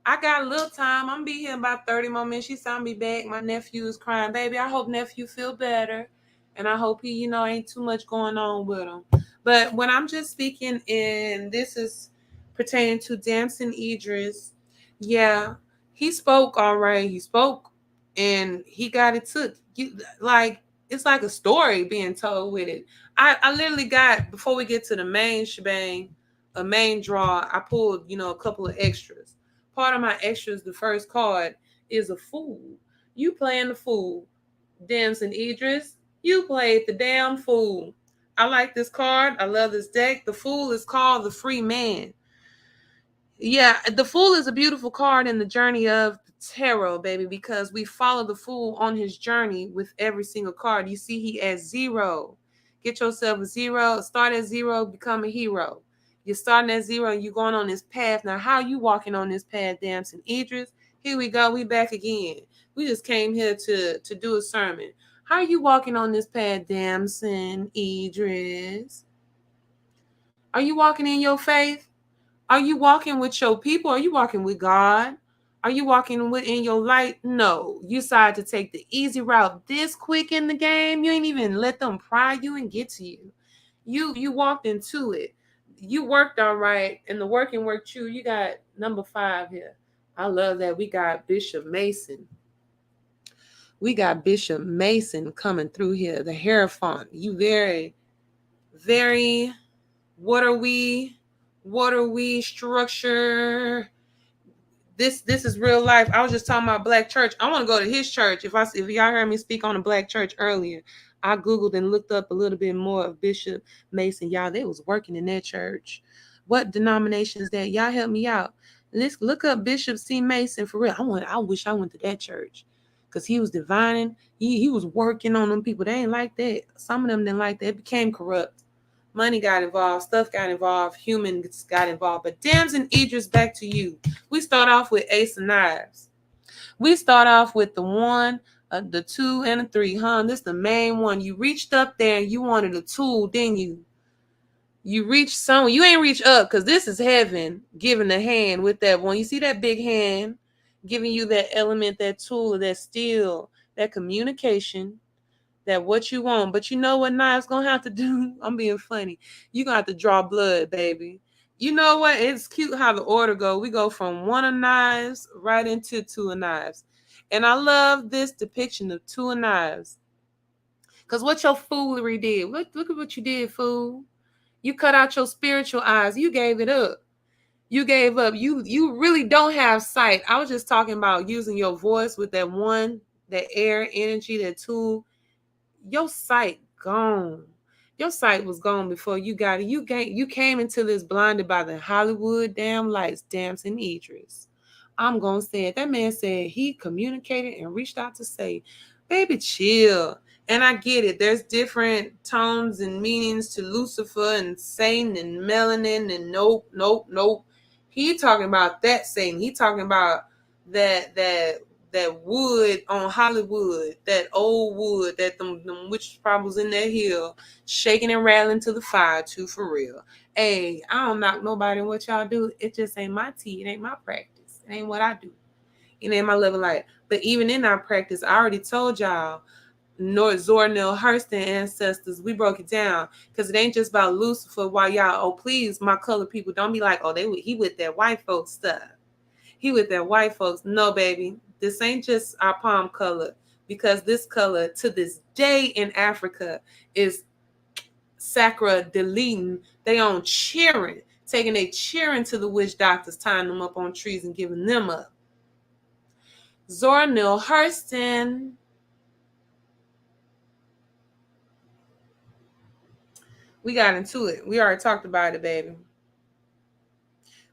Speaker 1: I got a little time. I'm gonna be here in about 30 more minutes. She saw me back. My nephew is crying. Baby, I hope nephew feel better. And I hope he, ain't too much going on with him. But when I'm just speaking, and this is pertaining to Damson Idris, yeah, he spoke all right. He spoke and he got it took. It's like a story being told with it. I literally got, before we get to the main shebang, a main draw, I pulled, a couple of extras. Part of my extras, the first card, is a fool. You playing the fool. Damson Idris, you played the damn fool. I like this card. I love this deck. The fool is called the free man. Yeah, the fool is a beautiful card in the journey of the tarot, baby, because we follow the fool on his journey with every single card. You see, he at 0. Get yourself a 0. Start at 0, become a hero. You're starting at 0 and you're going on this path. Now, how you walking on this path, Damson Idris? Here we go. We back again. We just came here to do a sermon. How are you walking on this path, Damson Idris? Are you walking in your faith? Are you walking with your people? Are you walking with God? Are you walking within your light? No. You decided to take the easy route this quick in the game. You ain't even let them pry you and get to you. You walked into it. You worked all right, and the working worked you. You got number 5 here. I love that. We got Bishop Mason. We got Bishop Mason coming through here. The Hierophant. You very, very, what are we structure? This is real life. I was just talking about Black church. I want to go to his church. If y'all heard me speak on a Black church earlier, I Googled and looked up a little bit more of Bishop Mason. Y'all, they was working in that church. What denomination is that? Y'all help me out. Let's look up Bishop C. Mason for real. I wish I went to that church. Because he was divining. He was working on them people. They ain't like that. Some of them didn't like that. It became corrupt. Money got involved. Stuff got involved. Humans got involved. But Damson Idris, back to you. We start off with Ace of Knives. We start off with the 1, the 2, and the 3. This is the main one. You reached up there and you wanted a tool, didn't you? You reached somewhere. You ain't reach up, because this is heaven giving the hand with that one. You see that big hand giving you that element, that tool, that steel, that communication, that what you want. But you know what Knives gonna have to do? I'm being funny. You gonna have to draw blood, baby. You know what? It's cute how the order go. We go from one of Knives right into two of Knives. And I love this depiction of two of Knives. Because what your foolery did. Look at what you did, fool. You cut out your spiritual eyes. You gave it up. You gave up. You really don't have sight. I was just talking about using your voice with that one, that air energy, that tool. Your sight gone. Your sight was gone before you got it. You came into this blinded by the Hollywood damn lights, Damson Idris. I'm gonna say it. That man said he communicated and reached out to say, baby, chill. And I get it. There's different tones and meanings to Lucifer and Satan and melanin and nope. He talking about that Satan. He talking about that wood on Hollywood, that old wood that them witches probably was in that hill, shaking and rattling to the fire too, for real. Hey, I don't knock nobody in what y'all do. It just ain't my tea. It ain't my practice. It ain't what I do. It ain't my level life. But even in our practice, I already told y'all, Zora Neale Hurston ancestors, we broke it down because it ain't just about Lucifer. Why y'all? Oh, please, my colored people, don't be like, oh, he with that white folks stuff. He with that white folks. No, baby, this ain't just our palm color, because this color to this day in Africa is sacra deleting. They on cheering, taking a cheering to the witch doctors, tying them up on trees and giving them up. Zora Neale Hurston. We got into it. We already talked about it, baby.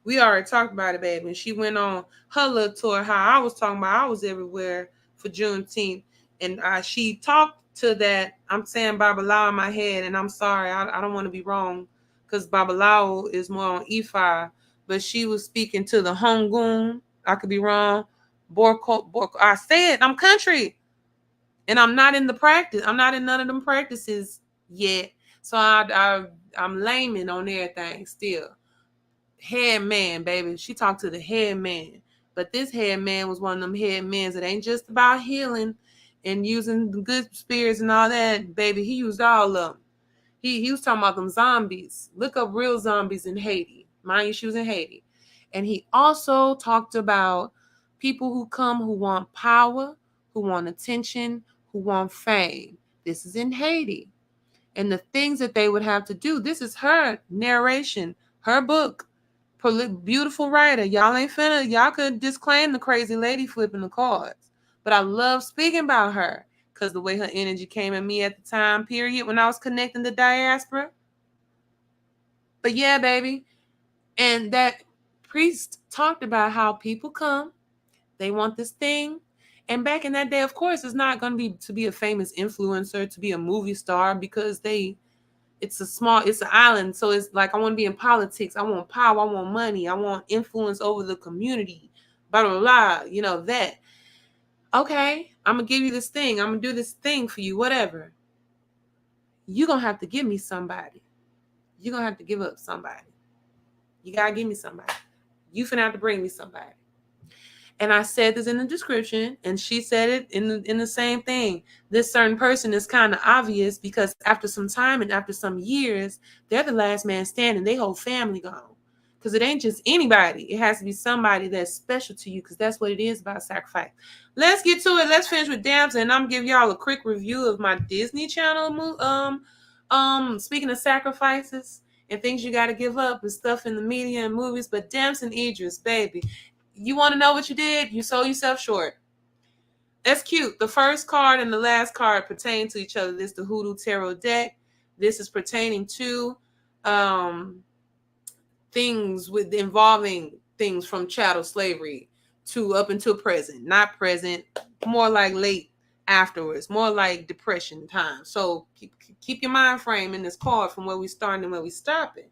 Speaker 1: And she went on her little tour. How I was talking about, I was everywhere for Juneteenth, and she talked to that. I'm saying Babalawo in my head, and I'm sorry, I don't want to be wrong, because Babalawo is more on Ifa, but she was speaking to the Hongun. I could be wrong. Borko. I said I'm country, and I'm not in the practice. I'm not in none of them practices yet. So I'm laming on everything still. Head man, baby. She talked to the head man. But this head man was one of them head men that ain't just about healing and using the good spirits and all that, baby. He used all of them. He was talking about them zombies. Look up real zombies in Haiti. Mind you, she was in Haiti. And he also talked about people who come who want power, who want attention, who want fame. This is in Haiti. And the things that they would have to do. This is her narration, her book. Beautiful writer. Y'all could disclaim the crazy lady flipping the cards. But I love speaking about her because the way her energy came at me at the time period when I was connecting the diaspora. But yeah, baby. And that priest talked about how people come, they want this thing. And back in that day, of course, it's not going to be a famous influencer, to be a movie star, because it's an island. So it's like, I want to be in politics. I want power. I want money. I want influence over the community. Blah, blah, blah. You know that. Okay, I'm going to give you this thing. I'm going to do this thing for you, whatever. You're going to have to give me somebody. You're going to have to give up somebody. You got to give me somebody. You finna have to bring me somebody. And I said this in the description, and she said it in the same thing. This certain person is kind of obvious because after some time and after some years, they're the last man standing. They whole family gone. Because it ain't just anybody. It has to be somebody that's special to you, because that's what it is about sacrifice. Let's get to it. Let's finish with Damson, and I'm gonna give y'all a quick review of my Disney Channel. Speaking of sacrifices and things you got to give up and stuff in the media and movies, but Damson Idris, baby. You want to know what you did? You sold yourself short. That's cute. The first card and the last card pertain to each other. This is the Hoodoo Tarot deck. This is pertaining to things involving things from chattel slavery to up until present. Not present, more like late afterwards, more like depression time. So keep your mind frame in this card from where we starting and where we stopping.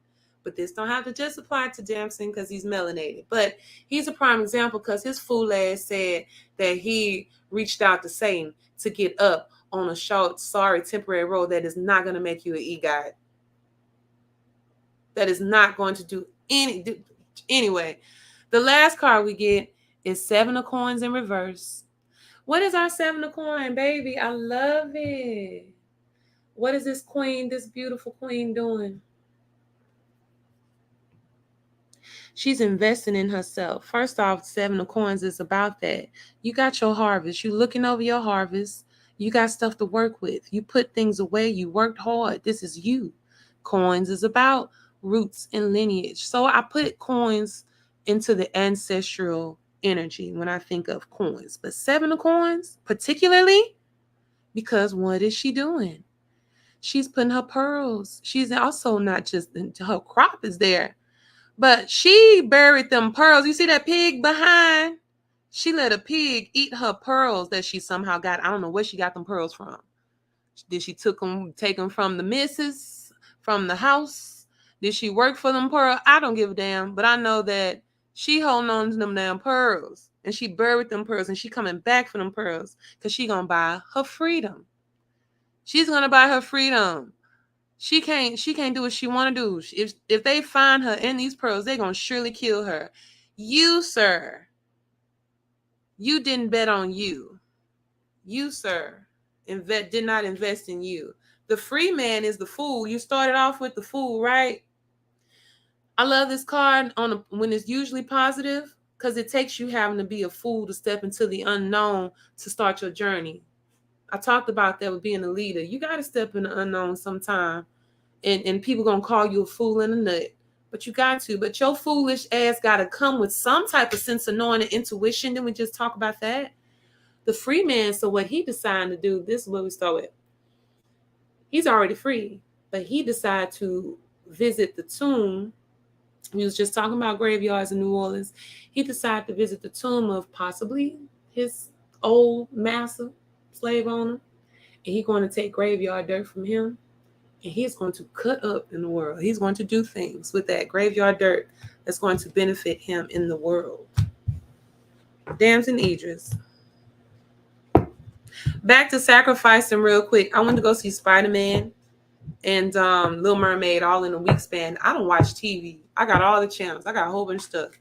Speaker 1: But this don't have to just apply to Damson because he's melanated. But he's a prime example because his fool ass said that he reached out to Satan to get up on a short, temporary road that is not going to make you an e-guide. That is not going to do anyway. The last card we get is 7 of coins in reverse. What is our 7 of coin, baby? I love it. What is this queen, this beautiful queen doing? She's investing in herself. First off, 7 of coins is about that. You got your harvest. You looking over your harvest. You got stuff to work with. You put things away. You worked hard. This is you. Coins is about roots and lineage. So I put coins into the ancestral energy when I think of coins. But 7 of coins, particularly, because what is she doing? She's putting her pearls. She's also not just, her crop is there, but she buried them pearls. You see that pig behind? She let a pig eat her pearls that she somehow got. I don't know where she got them pearls from. Did she take them from the missus, from the house? Did she work for them pearls? I don't give a damn. But I know that she holding on to them damn pearls. And she buried them pearls. And she coming back for them pearls. Because she going to buy her freedom. She's going to buy her freedom. She can't do what she want to do. If they find her in these pearls, they're going to surely kill her. You, sir, you didn't bet on you. You, sir, did not invest in you. The free man is the fool. You started off with the fool, right? I love this card when it's usually positive, because it takes you having to be a fool to step into the unknown to start your journey. I talked about that with being a leader. You got to step in the unknown sometime. And people going to call you a fool and a nut. But you got to. But your foolish ass got to come with some type of sense of knowing and intuition. Didn't we just talk about that? The free man, so what he decided to do, this is what we start with. He's already free, but he decided to visit the tomb. We was just talking about graveyards in New Orleans. He decided to visit the tomb of possibly his old master, slave owner. And he's going to take graveyard dirt from him. And he's going to cut up in the world. He's going to do things with that graveyard dirt that's going to benefit him in the world. Damson Idris. Back to sacrificing real quick. I went to go see Spider-Man and Little Mermaid all in a week span. I don't watch TV. I got all the channels. I got a whole bunch of stuff.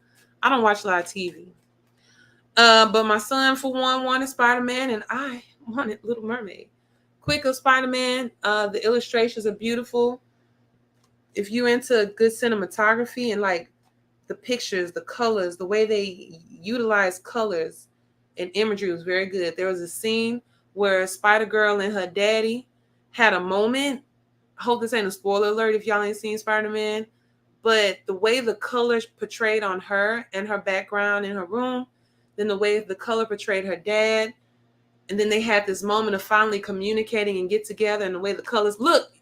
Speaker 1: I don't watch a lot of TV. But my son, for one, wanted Spider-Man, and I wanted Little Mermaid. Quick of Spider-Man. The illustrations are beautiful. If you into good cinematography and like the pictures, the colors, the way they utilize colors and imagery was very good. There was a scene where Spider-Girl and her daddy had a moment. I hope this ain't a spoiler alert if y'all ain't seen Spider-Man, but the way the colors portrayed on her and her background in her room, then the way the color portrayed her dad, and then they had this moment of finally communicating and get together, and the way the colors look,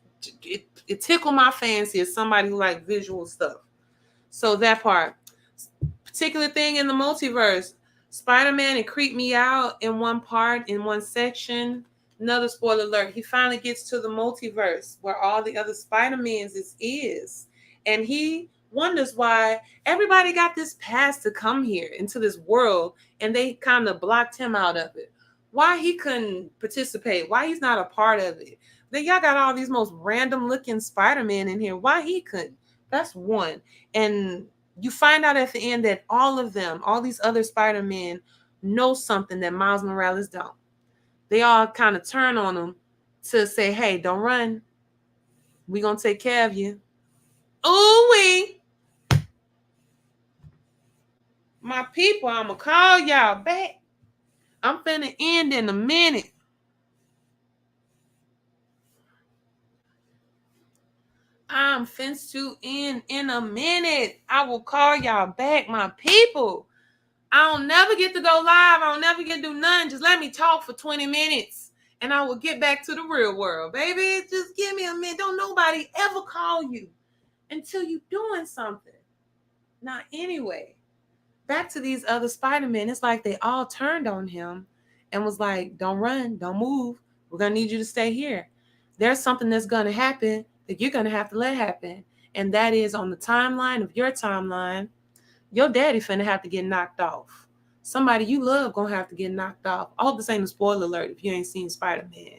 Speaker 1: it tickled my fancy as somebody who like visual stuff. So that part. Particular thing in the multiverse, Spider-Man, it creeped me out in one part, in one section. Another spoiler alert, he finally gets to the multiverse where all the other Spider-Mans is. And he wonders why everybody got this pass to come here into this world and they kind of blocked him out of it. Why he couldn't participate, why he's not a part of it. Then y'all got all these most random looking Spider-Man in here. Why he couldn't? That's one. And you find out at the end that all of them, all these other Spider-Men, know something that Miles Morales don't. They all kind of turn on him to say, hey, don't run. We're going to take care of you. Ooh-wee. My people, I'm going to call y'all back. I'm finna end in a minute. I'm finna to end in a minute. I will call y'all back, my people. I don't never get to go live. I don't never get to do nothing. Just let me talk for 20 minutes and I will get back to the real world, baby. Just give me a minute. Don't nobody ever call you until you doing something. Now, anyway, back to these other Spider-Men. It's like they all turned on him and was like, don't run, don't move. We're going to need you to stay here. There's something that's going to happen that you're going to have to let happen. And that is on the timeline of your timeline. Your daddy finna have to get knocked off. Somebody you love gonna have to get knocked off. I hope this ain't a spoiler alert if you ain't seen Spider-Man.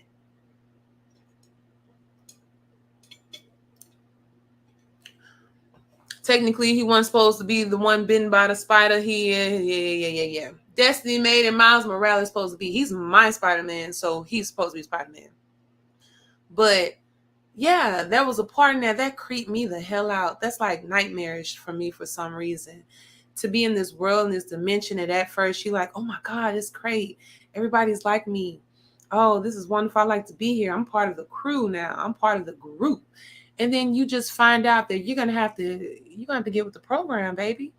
Speaker 1: Technically, he wasn't supposed to be the one bitten by the spider. Yeah. Destiny made and Miles Morales supposed to be. He's my Spider-Man, so he's supposed to be Spider-Man. But yeah, there was a part in there that creeped me the hell out. That's like nightmarish for me for some reason. To be in this world, in this dimension, and at first you're like, oh my God, it's great. Everybody's like me. Oh, this is wonderful. I like to be here. I'm part of the crew now. I'm part of the group. And then you just find out that you're gonna have to get with the program, baby.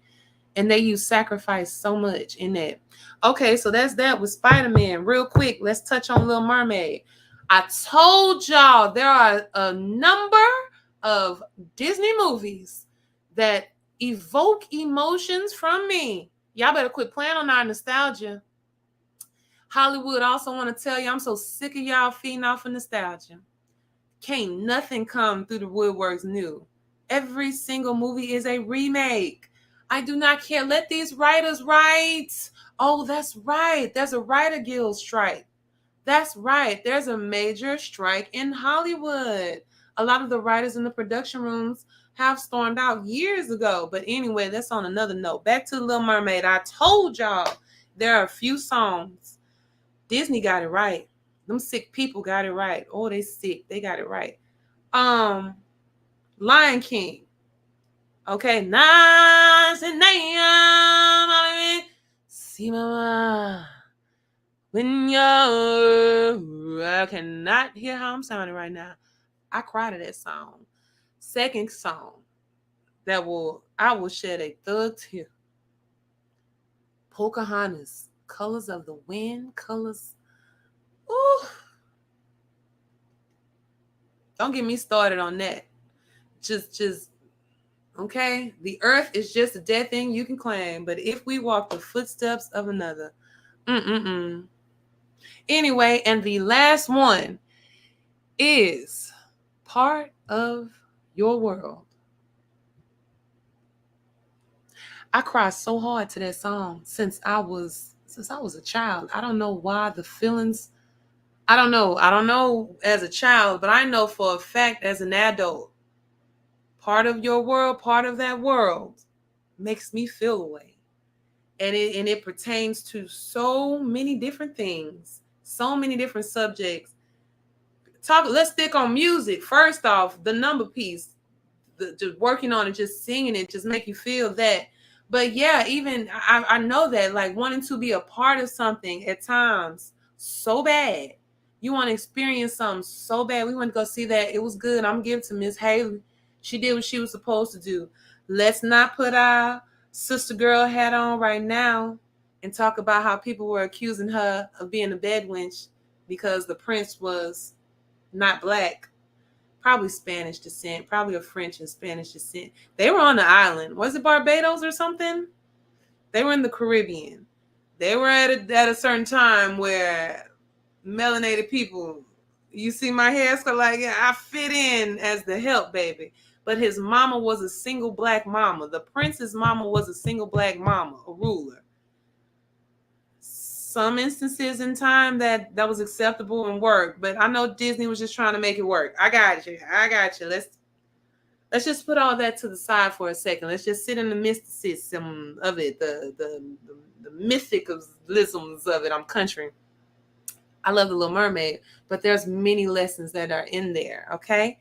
Speaker 1: And they use sacrifice so much in that. Okay, so that's that with Spider-Man. Real quick, let's touch on Little Mermaid. I told y'all there are a number of Disney movies that evoke emotions from me. Y'all better quit playing on our nostalgia. Hollywood also want to tell you I'm so sick of y'all feeding off of nostalgia. Can't nothing come through the woodworks new. Every single movie is a remake. I do not care. Let these writers write. Oh, that's right. There's a writer guild strike. That's right. There's a major strike in Hollywood. A lot of the writers in the production rooms have stormed out years ago. But anyway, that's on another note. Back to The Little Mermaid. I told y'all there are a few songs. Disney got it right. Them sick people got it right. Oh, they sick. They got it right. Lion King. Okay, nice and see mama. When I cannot hear how I'm sounding right now. I cried to that song. Second song I will shed a third tear. Pocahontas, Colors of the Wind, Colors. Ooh. Don't get me started on that. Just okay. The earth is just a dead thing you can claim, but if we walk the footsteps of another, Anyway, and the last one is Part of Your World. I cried so hard to that song since I was a child. I don't know why the feelings. I don't know as a child, but I know for a fact as an adult, part of your world, part of that world makes me feel away. And it pertains to so many different things, so many different subjects. Let's stick on music. First off, the number piece, just working on it, just singing it, just make you feel that. But yeah, even I know that like wanting to be a part of something at times so bad. You want to experience something so bad. We want to go see that. It was good. I'm giving to Miss Haley. She did what she was supposed to do. Let's not put our sister girl hat on right now and talk about how people were accusing her of being a bed wench because the prince was not black. Probably Spanish descent, probably of French and Spanish descent. They were on the island. Was it Barbados or something? They were in the Caribbean. They were at a certain time where melanated people, you see my hair, so like I fit in as the help baby. But his mama was a single black mama. The prince's mama was a single black mama, a ruler. Some instances in time that was acceptable and worked, but I know Disney was just trying to make it work. I got you. Let's just put all that to the side for a second. Let's just sit in the mysticism of it, the mythicalisms of it. I'm country. I love The Little Mermaid, but there's many lessons that are in there. Okay.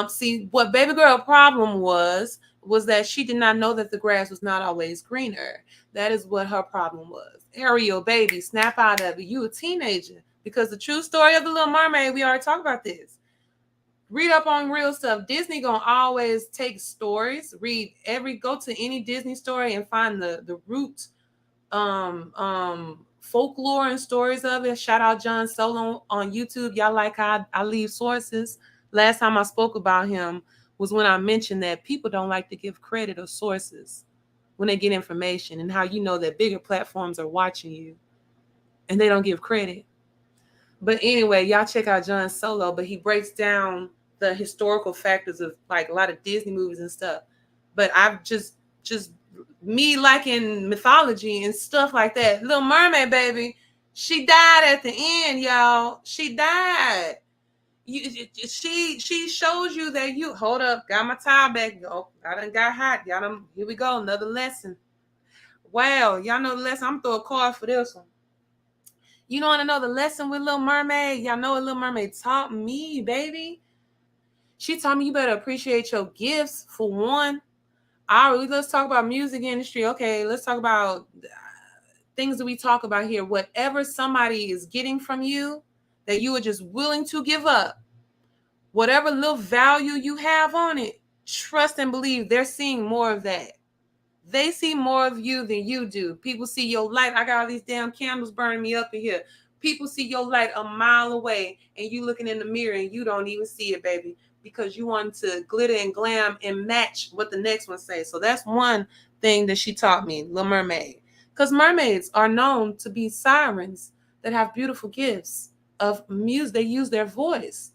Speaker 1: See, what baby girl problem was that she did not know that the grass was not always greener. That is what her problem was. Ariel, baby, snap out of it. You a teenager. Because the true story of The Little Mermaid, we already talked about this. Read up on real stuff. Disney gonna always take stories. Go to any Disney story and find the root folklore and stories of it. Shout out John Solo on YouTube. Y'all like how I leave sources. Last time I spoke about him was when I mentioned that people don't like to give credit or sources when they get information, and how you know that bigger platforms are watching you and they don't give credit. But anyway, y'all check out John Solo, but he breaks down the historical factors of like a lot of Disney movies and stuff. But I've just me liking mythology and stuff like that. Little Mermaid, baby, she died at the end, y'all. She died. She shows you that you hold up, got my towel back. Oh, I done got hot. Y'all done, here we go, another lesson. Wow, y'all know the lesson. I'm throwing a card for this one. You don't want to know the lesson with Little Mermaid? Y'all know what Little Mermaid taught me, baby. She taught me you better appreciate your gifts for one. Let's talk about music industry. Okay, let's talk about things that we talk about here. Whatever somebody is getting from you that you are just willing to give up, whatever little value you have on it, trust and believe they're seeing more of that. They see more of you than you do. People see your light. I got all these damn candles burning me up in here. People see your light a mile away and you looking in the mirror and you don't even see it, baby, because you want to glitter and glam and match what the next one says. So that's one thing that she taught me, Little Mermaid. Because mermaids are known to be sirens that have beautiful gifts of music. They use their voice.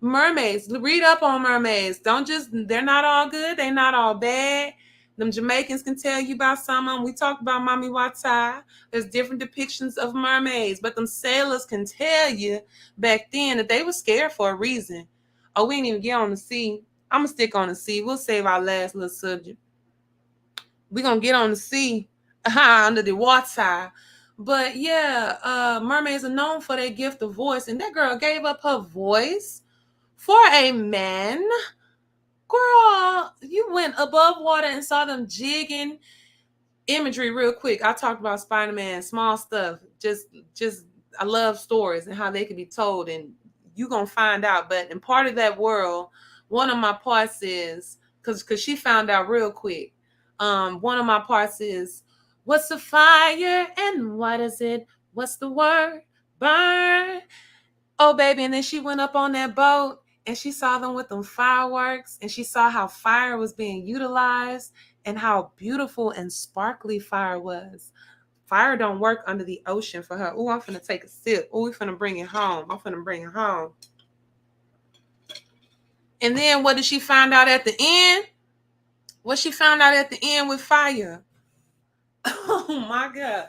Speaker 1: Mermaids, read up on mermaids. They're not all good. They're not all bad. Them Jamaicans can tell you about some of them. We talked about Mami Wata. There's different depictions of mermaids, but them sailors can tell you back then that they were scared for a reason. Oh, we ain't even get on the sea. I'm going to stick on the sea. We'll save our last little subject. We're going to get on the sea under the water. But yeah, mermaids are known for their gift of voice, and that girl gave up her voice for a man. Girl, you went above water and saw them jigging. Imagery real quick. I talked about Spider-Man, small stuff. Just I love stories and how they can be told, and you gonna find out. But in part of that world, one of my parts is because she found out real quick. One of my parts is, what's the fire and what is it? What's the word? Burn. Oh, baby. And then she went up on that boat and she saw them with them fireworks and she saw how fire was being utilized and how beautiful and sparkly fire was. Fire don't work under the ocean for her. Oh, I'm finna take a sip. Oh, we finna bring it home. I'm finna bring it home. And then what did she find out at the end? What she found out at the end with fire? Oh my God.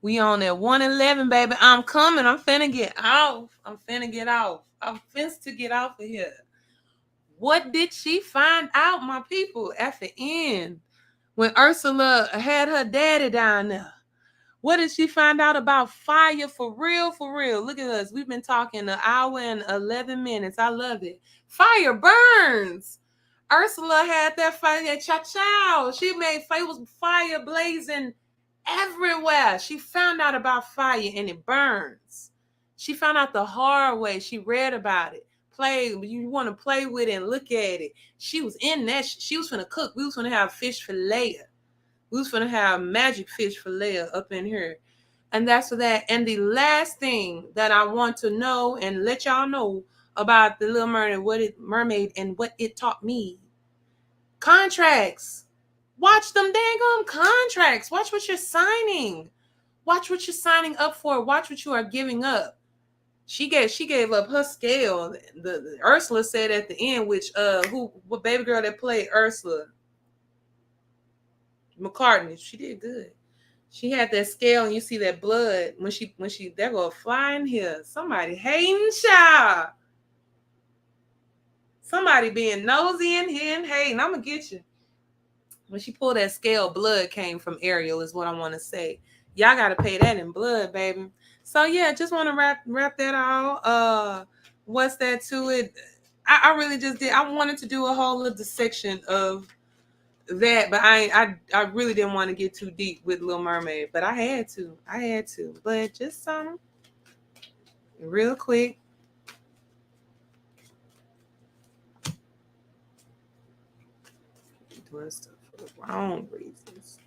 Speaker 1: We on at 111, baby. I'm coming. I'm finna get off. I'm finna get off. I'm finna to get off of here. What did she find out, my people, at the end when Ursula had her daddy down there? What did she find out about fire for real? For real. Look at us. We've been talking an hour and 11 minutes. I love it. Fire burns. Ursula had that fire. Cha-chow. She made fire. It was fire blazing everywhere. She found out about fire and it burns. She found out the hard way. She read about it. Play. You want to play with it and look at it. She was in that. She was finna cook. We was finna have fish fillet. We was finna have magic fish fillet up in here. And that's for that. And the last thing that I want to know and let y'all know about the Little Mermaid and what it taught me. Contracts. Watch them dang contracts. Watch what you're signing. Watch what you're signing up for. Watch what you are giving up. She gave up her scale. The Ursula said at the end, which what baby girl that played Ursula McCartney, she did good. She had that scale, and you see that blood when she there go flying here. Somebody hating, child. Somebody being nosy in here and hating. I'm gonna get you. When she pulled that scale, blood came from Ariel, is what I want to say. Y'all gotta pay that in blood, baby. So yeah, just want to wrap that out. What's that to it? I really just did. I wanted to do a whole little dissection of that, but I really didn't want to get too deep with Little Mermaid, but I had to. But just real quick. Doing stuff for the wrong reasons.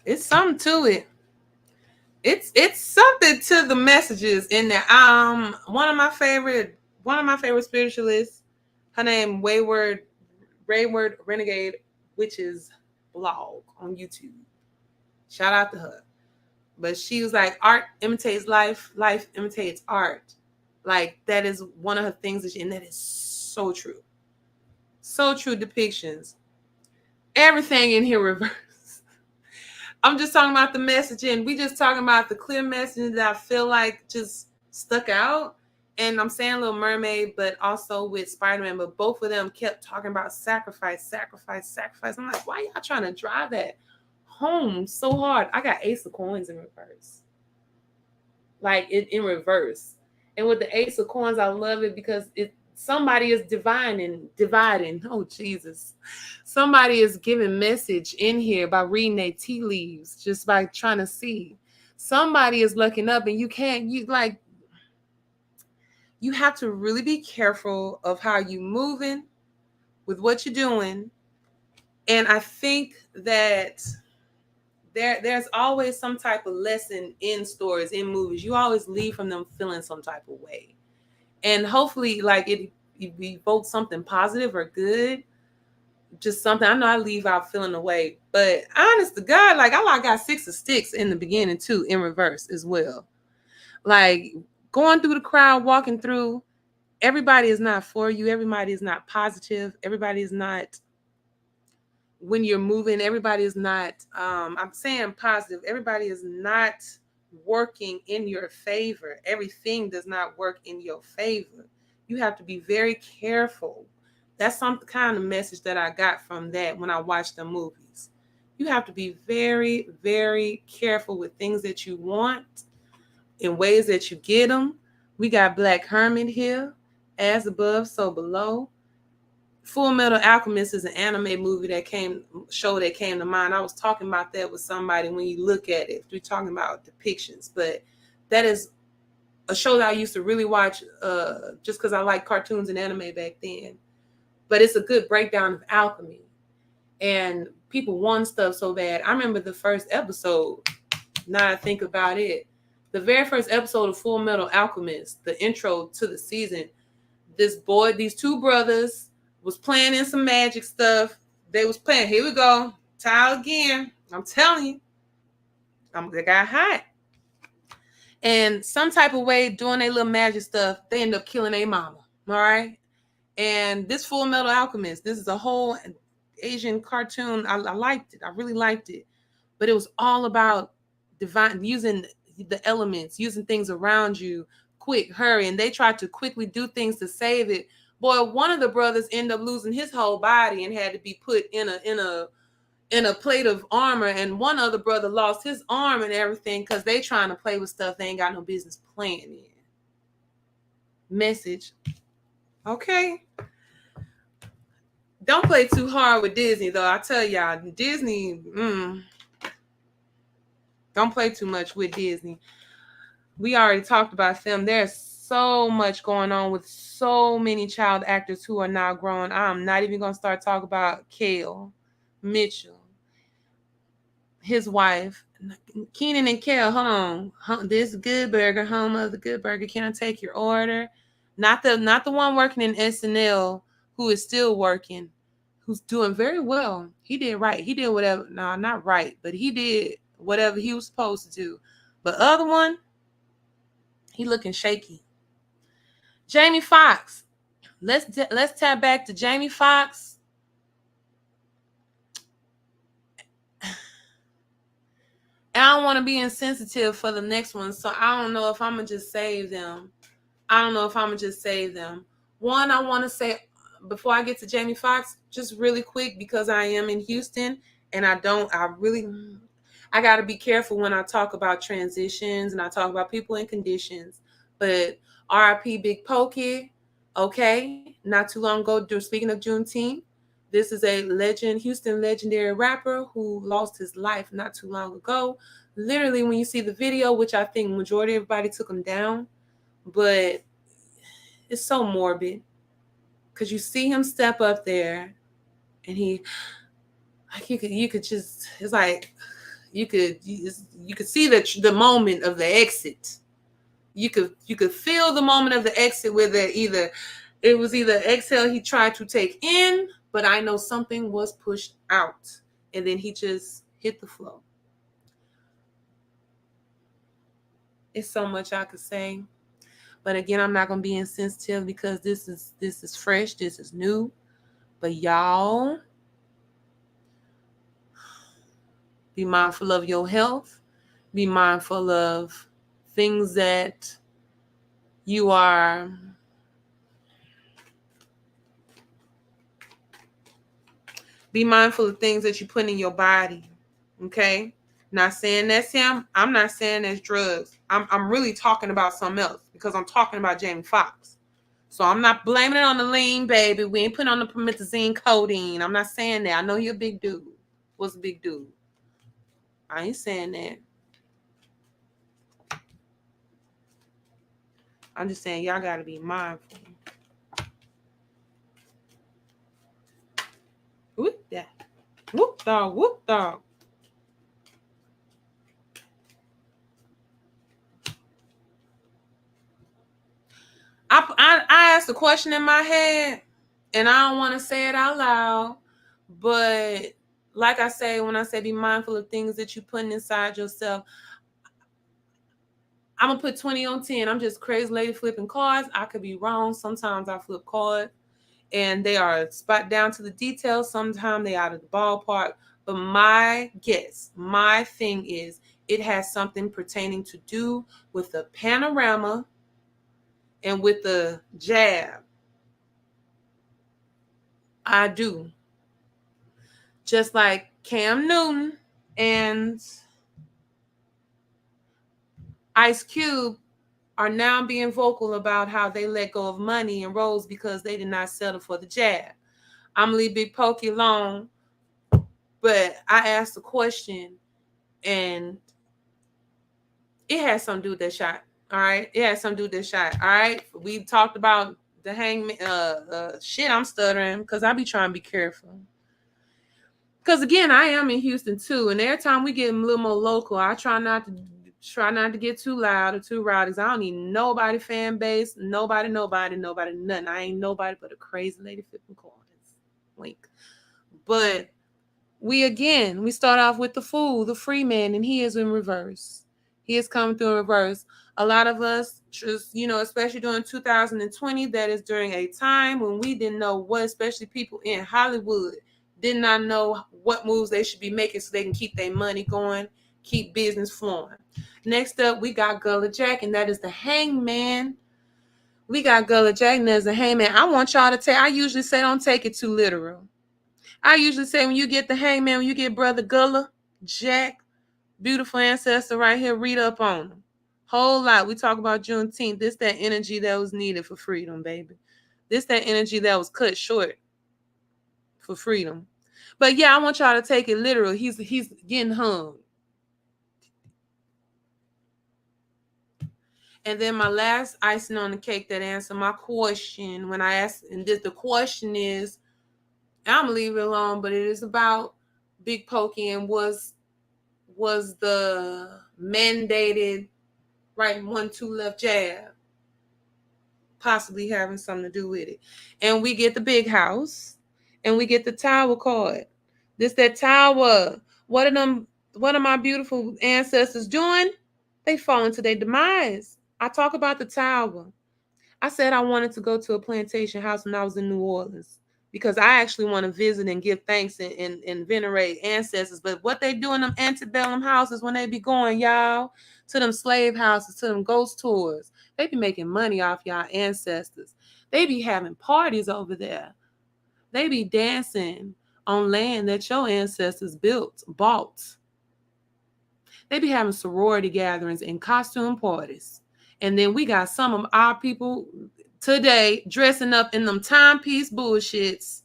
Speaker 1: It's something to it. It's something to the messages in there. One of my favorite spiritualists, her name Wayward Renegade, which is blog on YouTube. Shout out to her. But she was like, art imitates life, life imitates art. Like, that is one of her things, and that is so true. So true depictions. Everything in here reverse. I'm just talking about the messaging. We just talking about the clear messaging that I feel like just stuck out. And I'm saying Little Mermaid, but also with Spider-Man. But both of them kept talking about sacrifice, sacrifice, sacrifice. I'm like, why y'all trying to drive that home so hard? I got Ace of Coins in reverse. Like, in reverse. And with the Ace of Coins, I love it because somebody is dividing. Oh, Jesus. Somebody is giving message in here by reading their tea leaves, just by trying to see. Somebody is looking up, and you have to really be careful of how you moving with what you're doing. And I think that there's always some type of lesson in stories, in movies. You always leave from them feeling some type of way. And hopefully, like, it evokes something positive or good. Just something. I know I leave out feeling away. But honest to God, like, I got 6 of Sticks in the beginning too, in reverse as well. Like, going through the crowd, walking through, everybody is not for you. Everybody is not positive. Everybody is not, when you're moving, everybody is not, I'm saying positive. Everybody is not working in your favor. Everything does not work in your favor. You have to be very careful. That's some kind of message that I got from that when I watched the movies. You have to be very, very careful with things that you want, in ways that you get them. We got Black Hermit here, As Above, So Below. Full Metal Alchemist is an anime movie that came to mind. I was talking about that with somebody. When you look at it, we're talking about depictions, but that is a show that I used to really watch just because I like cartoons and anime back then. But it's a good breakdown of alchemy, and people want stuff so bad. I remember the first episode. Now I think about it, the very first episode of Full Metal Alchemist, the intro to the season. These 2 brothers was playing in some magic stuff. They was playing. Here we go. Tile again. I'm telling you. They got hot. And some type of way, doing their little magic stuff, they end up killing their mama. All right. And this Full Metal Alchemist, this is a whole Asian cartoon. I liked it. I really liked it. But it was all about using the elements, using things around you, quick, hurry. And they tried to quickly do things to save it. Boy, one of the brothers ended up losing his whole body and had to be put in a plate of armor. And one other brother lost his arm and everything because they trying to play with stuff they ain't got no business playing in. Message. Okay. Don't play too hard with Disney, though. I tell y'all, Disney, don't play too much with Disney. We already talked about them. There's so much going on with so many child actors who are now grown. I'm not even going to start talking about Kale Mitchell, his wife, Keenan and Kale. Hold on. This Good Burger, home of the Good Burger. Can I take your order? Not the one working in SNL who is still working, who's doing very well. He did right. He did whatever. No, not right, but he did whatever he was supposed to do. But other one, he looking shaky. Jamie Foxx. Let's tap back to Jamie Foxx. And I don't want to be insensitive for the next one, so I don't know if I'm going to just save them. One, I want to say, before I get to Jamie Foxx, just really quick, because I am in Houston, and I got to be careful when I talk about transitions and I talk about people in conditions. But R.I.P. Big Pokey, okay? Not too long ago, speaking of Juneteenth, this is a Houston legendary rapper who lost his life not too long ago. Literally, when you see the video, which I think majority of everybody took him down, but it's so morbid because you see him step up there, and you could just, it's like you could see the moment of the exit. You could feel the moment of the exit where it was either exhale he tried to take in, but I know something was pushed out. and then he just hit the floor. It's so much I could say, but again, I'm not gonna be insensitive because this is fresh, this is new. But y'all, be mindful of your health. Be mindful of things that you are be mindful of things that you put in your body. Okay? Not saying that's him. I'm not saying that's drugs. I'm really talking about something else because I'm talking about Jamie Foxx. So I'm not blaming it on the lean, baby. We ain't putting on the promethazine codeine. I'm not saying that. I know you're a big dude. What's a big dude? I ain't saying that. I'm just saying y'all got to be mindful. Whoop that. Whoop dog. Whoop dog. I asked a question in my head, and I don't want to say it out loud, but like I say, when I say be mindful of things that you're putting inside yourself, I'm going to put 20 on 10. I'm just crazy lady flipping cards. I could be wrong. Sometimes I flip cards, and they are spot down to the details. Sometimes they out of the ballpark. But my guess, my thing is, it has something pertaining to do with the panorama and with the jab. I do. Just like Cam Newton and Ice Cube are now being vocal about how they let go of money and roles because they did not settle for the jab. I'm gonna leave Big Pokey alone, but I asked a question and it has something to do with that shot. All right, it has something to do with that shot. All right, we talked about the hangman. Shit, I'm stuttering because I be trying to be careful. Because again, I am in Houston too, and every time we get a little more local, I try not to get too loud or too rowdy. I don't need nobody fan base, nobody, nothing. I ain't nobody but a crazy lady flipping coins. Wink. But we start off with the fool, the free man, and he is in reverse. He is coming through in reverse. A lot of us, just, especially during 2020, that is during a time when we didn't know what, especially people in Hollywood, did not know what moves they should be making so they can keep their money going, keep business flowing. Next up, we got Gullah Jack, and that is the hangman. We got Gullah Jack, and there's the hangman. I want y'all to take, I usually say don't take it too literal. I usually say when you get the hangman, when you get Brother Gullah Jack, beautiful ancestor right here, read up on him. Whole lot. We talk about Juneteenth. This that energy that was needed for freedom, baby. This that energy that was cut short for freedom. But yeah, I want y'all to take it literal. He's getting hung. And then my last icing on the cake that answered my question when I asked, and the question is, I'm gonna leave it alone, but it is about Big Pokey and was the mandated right 1-2 left jab possibly having something to do with it. And we get the big house and we get the tower card. This that tower. What are my beautiful ancestors doing? They fall into their demise. I talk about the tower. I said I wanted to go to a plantation house when I was in New Orleans because I actually want to visit and give thanks and venerate ancestors. But what they do in them antebellum houses when they be going, y'all, to them slave houses, to them ghost tours, they be making money off y'all ancestors. They be having parties over there. They be dancing on land that your ancestors bought. They be having sorority gatherings and costume parties. And then we got some of our people today dressing up in them timepiece bullshits,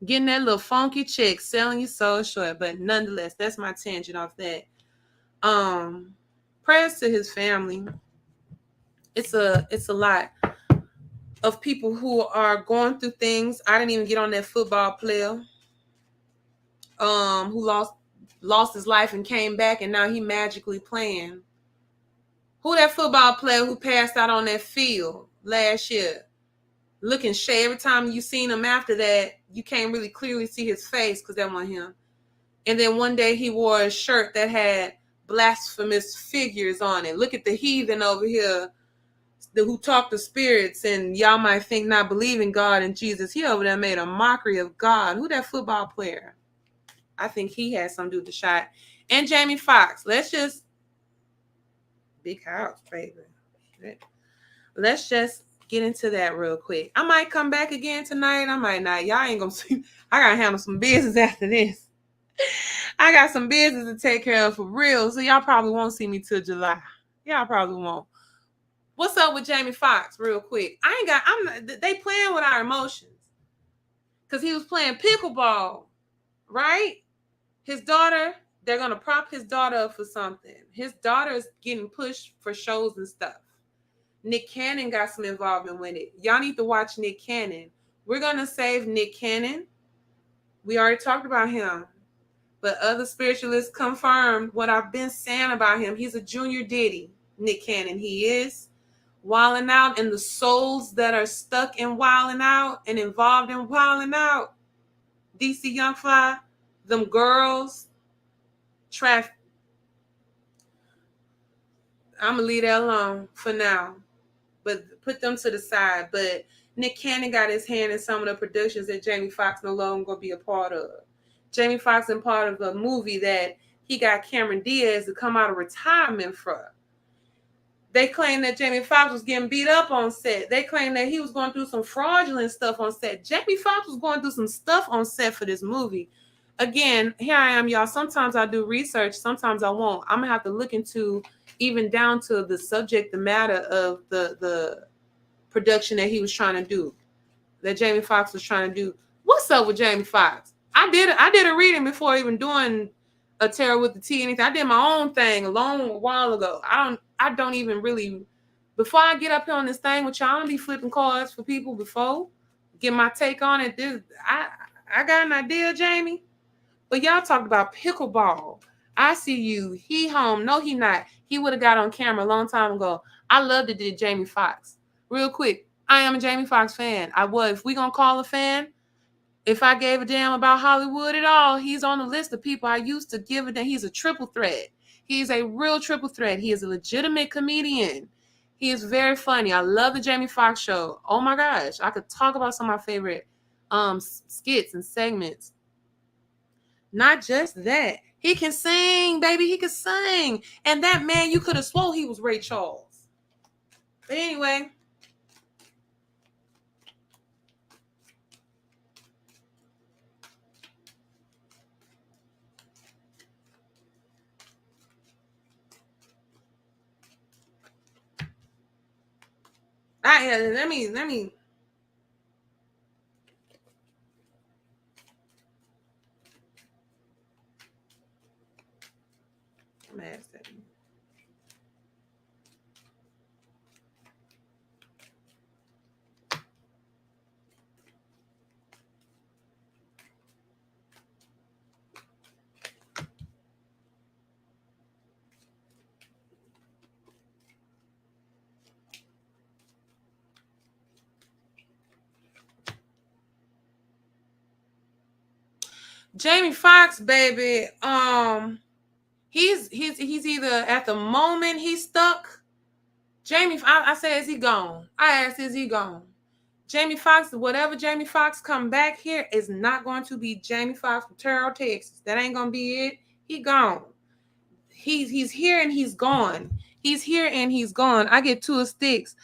Speaker 1: getting that little funky check, selling your soul short. But nonetheless, that's my tangent off that. Prayers to his family. It's a lot of people who are going through things. I didn't even get on that football player who lost his life and came back, and now he magically playing. Who that football player who passed out on that field last year? Looking shady. Every time you seen him after that, you can't really clearly see his face because that wasn't him. And then one day he wore a shirt that had blasphemous figures on it. Look at the heathen over here who talk to spirits, and y'all might think not believe in God and Jesus. He over there made a mockery of God. Who that football player? I think he had something to do with the shot. And Jamie Foxx. Let's just big house, baby. Let's just get into that real quick. I might come back again tonight. I might not. Y'all ain't gonna see. I gotta handle some business after this. I got some business to take care of for real. So y'all probably won't see me till July. Y'all probably won't. What's up with Jamie Foxx, real quick? They playing with our emotions. Because he was playing pickleball, right? His daughter, they're going to prop his daughter up for something. His daughter is getting pushed for shows and stuff. Nick Cannon got some involvement with it. Y'all need to watch Nick Cannon. We're going to save Nick Cannon. We already talked about him. But other spiritualists confirmed what I've been saying about him. He's a junior Diddy, Nick Cannon. He is wilding out, and the souls that are stuck in wilding out and involved in wilding out, DC Young Fly, them girls, traffic. I'm going to leave that alone for now. But put them to the side. But Nick Cannon got his hand in some of the productions that Jamie Foxx no longer going to be a part of. Jamie Foxx is part of a movie that he got Cameron Diaz to come out of retirement from. They claim that Jamie Foxx was getting beat up on set. They claim that he was going through some fraudulent stuff on set. Jamie Foxx was going through some stuff on set for this movie. Again, here I am, y'all. Sometimes I do research. Sometimes I won't. I'm going to have to look into even down to the subject, the matter of the production that he was trying to do, that Jamie Foxx was trying to do. What's up with Jamie Foxx? I did a reading before even doing a tarot with the T anything. I did my own thing a long while ago. I don't even really, before I get up here on this thing with y'all, I don't be flipping cards for people before. Get my take on it. I got an idea, Jamie. But y'all talked about pickleball. I see you. He home. No, he not. He would have got on camera a long time ago. I loved it, did Jamie Foxx. Real quick, I am a Jamie Foxx fan. I was. If we gonna call a fan, if I gave a damn about Hollywood at all, he's on the list of people I used to give a damn. He's a triple threat. He's a real triple threat. He is a legitimate comedian. He is very funny. I love the Jamie Foxx show. Oh my gosh. I could talk about some of my favorite skits and segments. Not just that. He can sing, baby. He can sing. And that man, you could have swore he was Ray Charles. But anyway. Let me. I'm gonna ask that. Jamie Foxx, baby. He's either at the moment he's stuck. Jamie, I say, is he gone? I asked, is he gone? Jamie Foxx, whatever Jamie Foxx come back here is not going to be Jamie Foxx from Terrell, Texas. That ain't gonna be it. He gone. He's here and he's gone. He's here and he's gone. I get two sticks.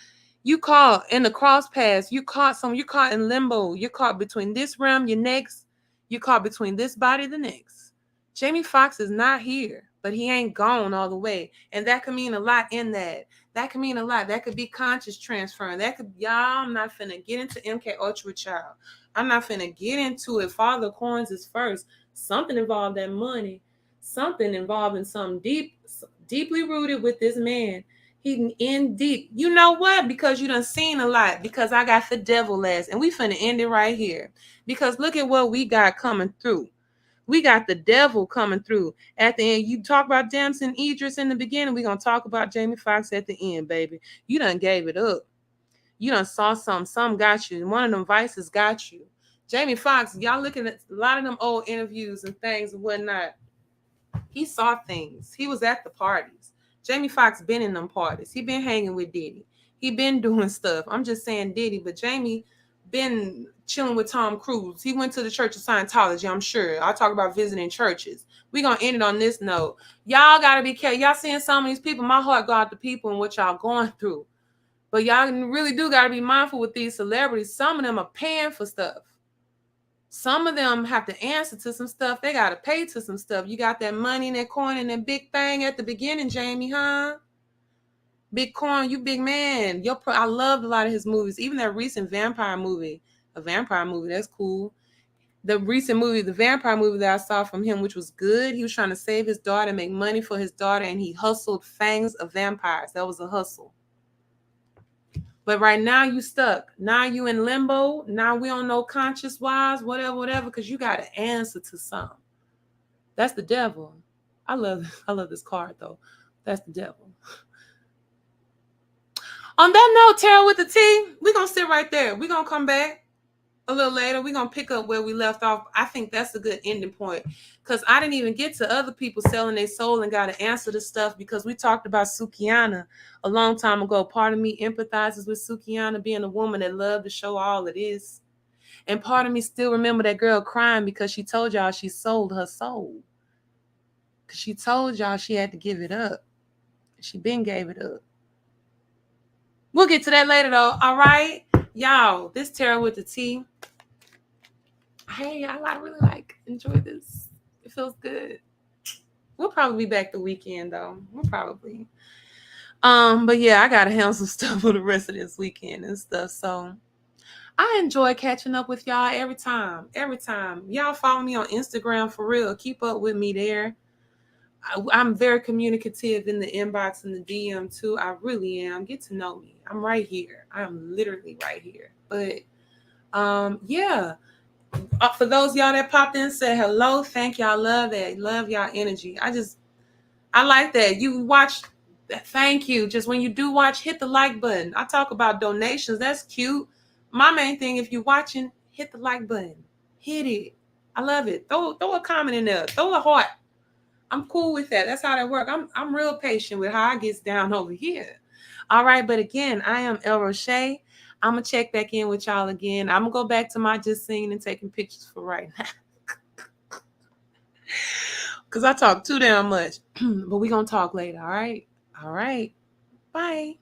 Speaker 1: You caught in the cross paths. You caught in limbo. You're caught between this realm, your next. You caught between this body, the next. Jamie Foxx is not here, but he ain't gone all the way. And that could mean a lot in that. That could mean a lot. That could be conscious transferring. That could, y'all, I'm not finna get into MK Ultra with y'all. I'm not finna get into it. Father Coins is first. Something involved that money. Something involving something deeply rooted with this man. He in deep. You know what? Because you done seen a lot. Because I got the devil last. And we finna end it right here. Because look at what we got coming through. We got the devil coming through. At the end, you talk about Damson Idris in the beginning. We're going to talk about Jamie Foxx at the end, baby. You done gave it up. You done saw something. Some got you. One of them vices got you. Jamie Foxx, y'all looking at a lot of them old interviews and things and whatnot. He saw things. He was at the parties. Jamie Foxx been in them parties. He been hanging with Diddy. He been doing stuff. I'm just saying Diddy, but Jamie been chilling with Tom Cruise. He went to the Church of Scientology, I'm sure. I'll talk about visiting churches. We gonna end it on this note. Y'all gotta be careful. Y'all seeing some of these people, my heart go out to people and what y'all going through. But y'all really do gotta be mindful with these celebrities. Some of them are paying for stuff. Some of them have to answer to some stuff. They got to pay to some stuff. You got that money and that coin and that big thing at the beginning, Jamie, huh? Big coin, you big man. I loved a lot of his movies. Even that recent vampire movie. A vampire movie, that's cool. The recent movie, the vampire movie that I saw from him, which was good. He was trying to save his daughter, make money for his daughter, and he hustled fangs of vampires. That was a hustle. But right now you stuck. Now you in limbo. Now we don't know conscious wise, whatever, because you got to answer to something. That's the devil. I love this card though. That's the devil. On that note, Tara with the T, we're going to sit right there. We're going to come back a little later. We're going to pick up where we left off. I think that's a good ending point because I didn't even get to other people selling their soul and got to answer the stuff because we talked about Sukihana a long time ago. Part of me empathizes with Sukihana being a woman that loved to show all it is. And part of me still remember that girl crying because she told y'all she sold her soul. Because she told y'all she had to give it up. She been gave it up. We'll get to that later, though. All right? Y'all, this Tara with the T. Hey, I really enjoy this. It feels good. We'll probably be back the weekend, though. We'll probably. But yeah, I got to handle some stuff for the rest of this weekend and stuff. So I enjoy catching up with y'all every time. Every time. Y'all follow me on Instagram for real. Keep up with me there. I'm very communicative in the inbox and the DM too. I really am. Get to know me. I'm right here. I am literally right here. But yeah. For those y'all that popped in and said hello, thank y'all. Love that. Love y'all energy. I like that. You watch. Thank you. Just when you do watch, hit the like button. I talk about donations. That's cute. My main thing, if you're watching, hit the like button. Hit it. I love it. Throw a comment in there. Throw a heart. I'm cool with that. That's how that works. I'm real patient with how I gets down over here. All right, but again, I am El Roche. I'm gonna check back in with y'all again. I'm gonna go back to my just singing and taking pictures for right now. Because I talk too damn much. But we're gonna talk later, all right? All right. Bye.